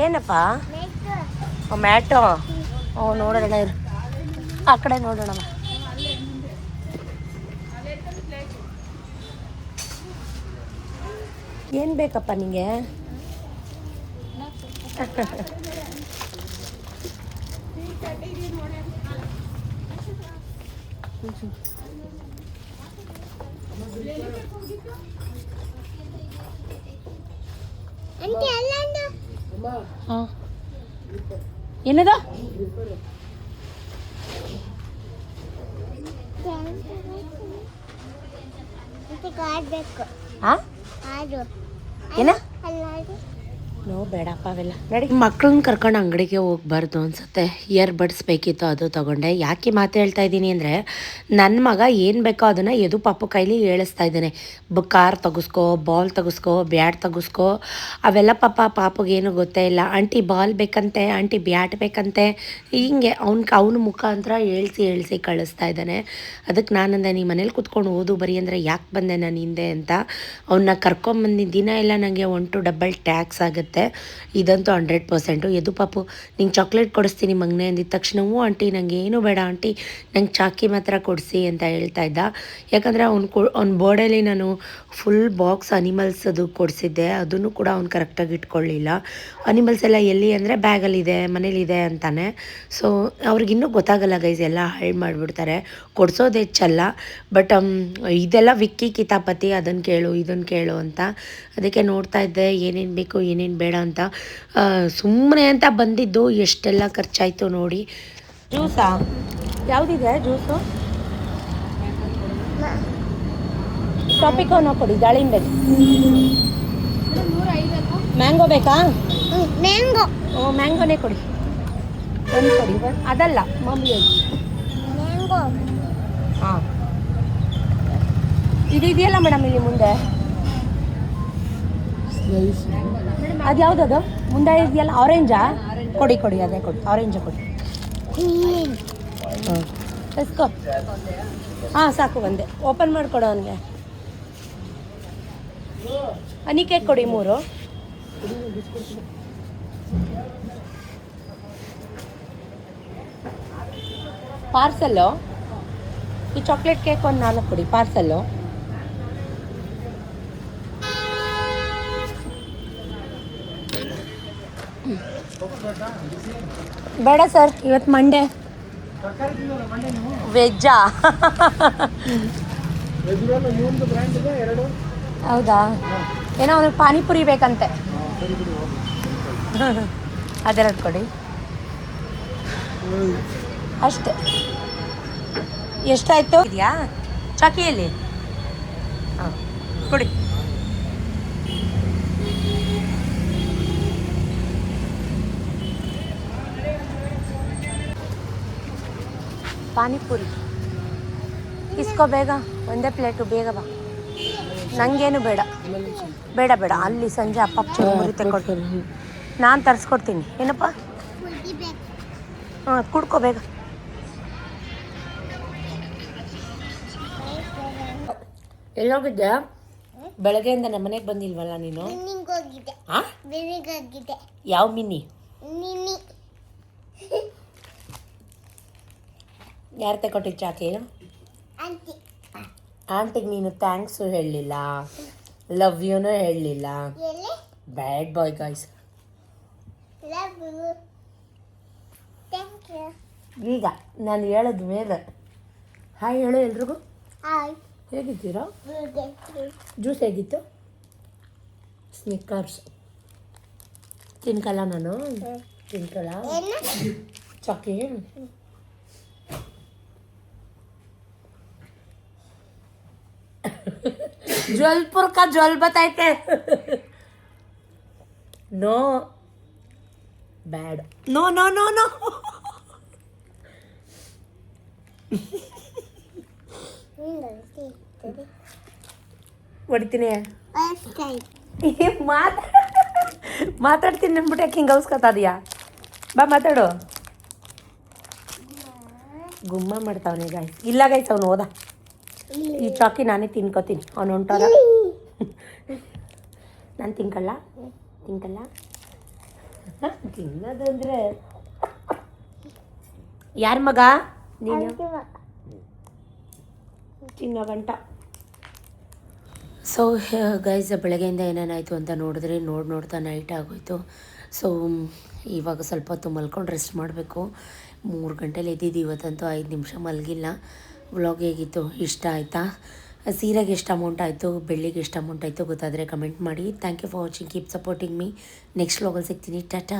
ಏನಪ್ಪ ಮ್ಯಾಟು? ನೋಡೋಣ ಇರು, ಆ ಕಡೆ ನೋಡೋಣ. ಏನು ಬೇಕಪ್ಪ ನಿಂಗೆ? ಹಾಂ ಏನದ? ಹಾಂ ಏನ? ನೋ ಬೇಡಪ್ಪ ಅವೆಲ್ಲ. ನಡಿ. ಮಕ್ಳನ್ನ ಕರ್ಕೊಂಡು ಅಂಗಡಿಗೆ ಹೋಗ್ಬಾರ್ದು ಅನ್ಸುತ್ತೆ. ಇಯರ್ ಬಡ್ಸ್ ಬೇಕಿತ್ತು, ಅದು ತೊಗೊಂಡೆ. ಯಾಕೆ ಮಾತು ಹೇಳ್ತಾ ಇದ್ದೀನಿ ಅಂದರೆ, ನನ್ನ ಮಗ ಏನು ಬೇಕೋ ಅದನ್ನು ಯದು ಪಾಪು ಕೈಲಿ ಹೇಳಿಸ್ತಾ ಇದ್ದಾನೆ. ಕಾರ್ ತೆಗಿಸ್ಕೋ, ಬಾಲ್ ತೆಗಿಸ್ಕೋ, ಬ್ಯಾಟ್ ತೆಗಿಸ್ಕೋ. ಅವೆಲ್ಲ ಪಾಪುಗೇನು ಗೊತ್ತೇ ಇಲ್ಲ. ಆಂಟಿ ಬಾಲ್ ಬೇಕಂತೆ, ಆಂಟಿ ಬ್ಯಾಟ್ ಬೇಕಂತೆ, ಹಿಂಗೆ ಅವನ ಮುಖಾಂತರ ಹೇಳ್ಸಿ ಕಳಿಸ್ತಾ ಇದ್ದಾನೆ. ಅದಕ್ಕೆ ನಾನಂದೆ, ನೀ ಮನೇಲಿ ಕೂತ್ಕೊಂಡು ಓದು ಬರೀ ಅಂದರೆ ಯಾಕೆ ಬಂದೆ ನಾನು ಹಿಂದೆ ಅಂತ. ಅವನ್ನ ಕರ್ಕೊಂಬಂದಿದ್ದ ದಿನ ಎಲ್ಲ ನನಗೆ 1 to ಡಬಲ್ ಟ್ಯಾಕ್ಸ್ ಆಗುತ್ತೆ. ಇದಂತೂ 100%. ಯದು ಪಾಪು ನಿಂಗೆ ಚಾಕ್ಲೇಟ್ ಕೊಡಿಸ್ತೀನಿ ಮಗನೇ ಅಂದಿದ್ದ ತಕ್ಷಣ, ಹ್ಞೂ ಆಂಟಿ ನನಗೆ ಏನೂ ಬೇಡ ಆಂಟಿ, ನಂಗೆ ಚಾಕಿ ಮಾತ್ರ ಕೊಡಿಸಿ ಅಂತ ಹೇಳ್ತಾ ಇದ್ದ. ಯಾಕಂದರೆ ಅವ್ನ ಬೋರ್ಡಲ್ಲಿ ನಾನು ಫುಲ್ ಬಾಕ್ಸ್ ಅನಿಮಲ್ಸದು ಕೊಡಿಸಿದ್ದೆ, ಅದನ್ನು ಕೂಡ ಅವ್ನು ಕರೆಕ್ಟಾಗಿ ಇಟ್ಕೊಳ್ಳಿಲ್ಲ. ಅನಿಮಲ್ಸ್ ಎಲ್ಲ ಎಲ್ಲಿ ಅಂದರೆ ಬ್ಯಾಗಲ್ಲಿದೆ, ಮನೇಲಿದೆ ಅಂತಾನೆ. ಸೊ ಅವ್ರಿಗಿನ್ನೂ ಗೊತ್ತಾಗಲ್ಲ ಗೈಸ್, ಎಲ್ಲ ಹಾಳು ಮಾಡಿಬಿಡ್ತಾರೆ. ಕೊಡಿಸೋದು ಹೆಚ್ಚಲ್ಲ, ಬಟ್ ಇದೆಲ್ಲ ವಿಕ್ಕಿ ಕಿತಾಪತಿ, ಅದನ್ನು ಕೇಳು ಇದನ್ನು ಕೇಳು ಅಂತ. ಅದಕ್ಕೆ ನೋಡ್ತಾ ಇದ್ದೆ ಏನೇನು ಬೇಕು ಏನೇನು ಬೇಡ ಅಂತ. ಸುಮ್ಮನೆ ಅಂತ ಬಂದಿದ್ದು ಎಷ್ಟೆಲ್ಲ ಖರ್ಚಾಯಿತು ನೋಡಿ. ಜ್ಯೂಸಾ ಯಾವುದಿದೆ ಜ್ಯೂಸು? ಟಾಪಿಕೋನ ಕೊಡಿ, ದಾಳಿಂಬೆ. ಮ್ಯಾಂಗೋ ಬೇಕಾ? ಮ್ಯಾಂಗೋನೇ ಕೊಡಿ, ಒಂದು ಕೊಡಿ. ಅದಲ್ಲ ಮಾಮೂಲಿ ಹಾಂ, ಇದು ಇದೆಯಲ್ಲ ಮೇಡಮ್ ಇಲ್ಲಿ ಮುಂದೆ, ಅದು ಯಾವುದದು ಮುಂದೆ ಇದೆಯಲ್ಲ, ಆರೆಂಜಾ? ಕೊಡಿ ಅದೇ ಕೊಡಿ, ಆರೆಂಜ ಕೊಡಿ. ಹಾಂ ಎಸ್ಕೋ. ಹಾಂ ಸಾಕು, ಒಂದೇ ಓಪನ್ ಮಾಡಿಕೊಡು ಅವನಿಗೆ. ಹನಿ ಕೇಕ್ ಕೊಡಿ 3. ಪಾರ್ಸಲ್ಲು ಈ ಚಾಕ್ಲೇಟ್ ಕೇಕ್ ಒಂದು 4 ಕೊಡಿ ಪಾರ್ಸಲ್ಲು. ಬೇಡ ಸರ್, ಇವತ್ತು ಮಂಡೇ. ವೆಜ್ಜಾ? ಹೌದಾ? ಏನೋ ಅವನಿಗೆ ಪಾನಿಪುರಿ ಬೇಕಂತೆ. ಅದೆರಡು ಕೊಡಿ ಅಷ್ಟೇ. ಎಷ್ಟಾಯಿತು? ಇದೆಯಾ ಚಾಕಿಯಲ್ಲಿ? ಹಾಂ ಕೊಡಿ. ಪಾನಿಪುರಿ ಇಸ್ಕೋ ಬೇಗ, ಒಂದೇ ಪ್ಲೇಟು ಬೇಗ ಬಾ. ನನಗೇನು ಬೇಡ ಬೇಡ ಬೇಡ, ಅಲ್ಲಿ ಸಂಜೆ ಅಪ್ಪ ಚುರುಮುರಿ ತಗೊಳ್ತೀನಿ, ನಾನು ತರಿಸ್ಕೊಡ್ತೀನಿ. ಏನಪ್ಪ? ಹಾಂ ಕುಡ್ಕೋ ಬೇಗ. ಎಲ್ಲೋಗಿದ್ದೆ? ಬೆಳಗ್ಗೆಯಿಂದ ನಮ್ಮ ಮನೆಗೆ ಬಂದಿಲ್ವಲ್ಲ ನೀನು? ಹಾಂ, ಯಾವ ಮಿನಿ? ಯಾರು ತಗೊಟ್ಟಿದ್ದು ಚಾಕಿ? ಆಂಟಿಗೆ ನೀನು ಥ್ಯಾಂಕ್ಸು ಹೇಳಲಿಲ್ಲ, ಲವ್ ಯುನೂ ಹೇಳಲಿಲ್ಲ. ಬ್ಯಾಡ್ ಬಾಯ್ ಗಾಯ್ಸ್. ಈಗ ನಾನು ಹೇಳದ ಮೇಲೆ ಹಾಯ್ ಹೇಳು ಎಲ್ರಿಗೂ. ಹೇಗಿದ್ದೀರಾ? ಜ್ಯೂಸ್ ಹೇಗಿತ್ತು? ಸ್ನಿಕ್ಕರ್ಸ್ ತಿನ್ಕಲ್ಲ ನಾನು, ತಿನ್ಕಲ್ಲ ಚಾಕಿ. ಜೋಲ್ಪುರ್ ಕಾ ಜೋಲ್ ಬತ್ತೈತೆ. ನೋ ಬ್ಯಾಡ್, ನೋ ನೋ ನೋ ನೋ. ಹೊಡಿತೀನಿ. ಮಾತಾಡ್ತೀನಿ ಅಂದ್ಬಿಟ್ಟು ಯಾಕೆ ಹಿಂಗೆ ಔಸ್ಕೊತಾದೀಯಾ? ಬಾ ಮಾತಾಡು. ಗುಮ್ಮ ಮಾಡ್ತಾವನೆ ಗಾಯ್ಸ್. ಇಲ್ಲ ಗಾಯ್ಸ್, ಅವನು ಹೋದ. ಈ ಚಾಕಿ ನಾನೇ ತಿನ್ಕೋತೀನಿ, ಅವನು ಹೊಂಟಾರ. ನಾನು ತಿನ್ಕಲ್ಲ ತಿನ್ನೋದು ಅಂದರೆ ಯಾರ ಮಗ ನೀನು? ತಿನ್ನೋ ಗಂಟ. ಸೊ ಗೈಸ್, ಬೆಳಗ್ಗೆಯಿಂದ ಏನೇನಾಯಿತು ಅಂತ ನೋಡಿದ್ರೆ ನೋಡ್ತಾ ನೈಟ್ ಆಗೋಯ್ತು. ಸೊ ಇವಾಗ ಸ್ವಲ್ಪ ಹೊತ್ತು ಮಲ್ಕೊಂಡು ರೆಸ್ಟ್ ಮಾಡಬೇಕು. 3 ಗಂಟೆಲಿ ಎದ್ದಿದ್ದು ಇವತ್ತಂತೂ 5 ನಿಮಿಷ ಮಲಗಿಲ್ಲ. ವ್ಲಾಗ್ ಹೇಗಿತ್ತು? ಇಷ್ಟ ಆಯಿತಾ? ಸೀರೆಗೆ ಎಷ್ಟು ಅಮೌಂಟ್ ಆಯಿತು, ಬೆಳ್ಳಿಗೆ ಎಷ್ಟು ಅಮೌಂಟ್ ಆಯಿತು ಗೊತ್ತಾದರೆ ಕಮೆಂಟ್ ಮಾಡಿ. Thank you for watching, keep supporting me. Next ವ್ಲಾಗಲ್ಲಿ ಸಿಗ್ತೀನಿ. ಟಾಟಾ.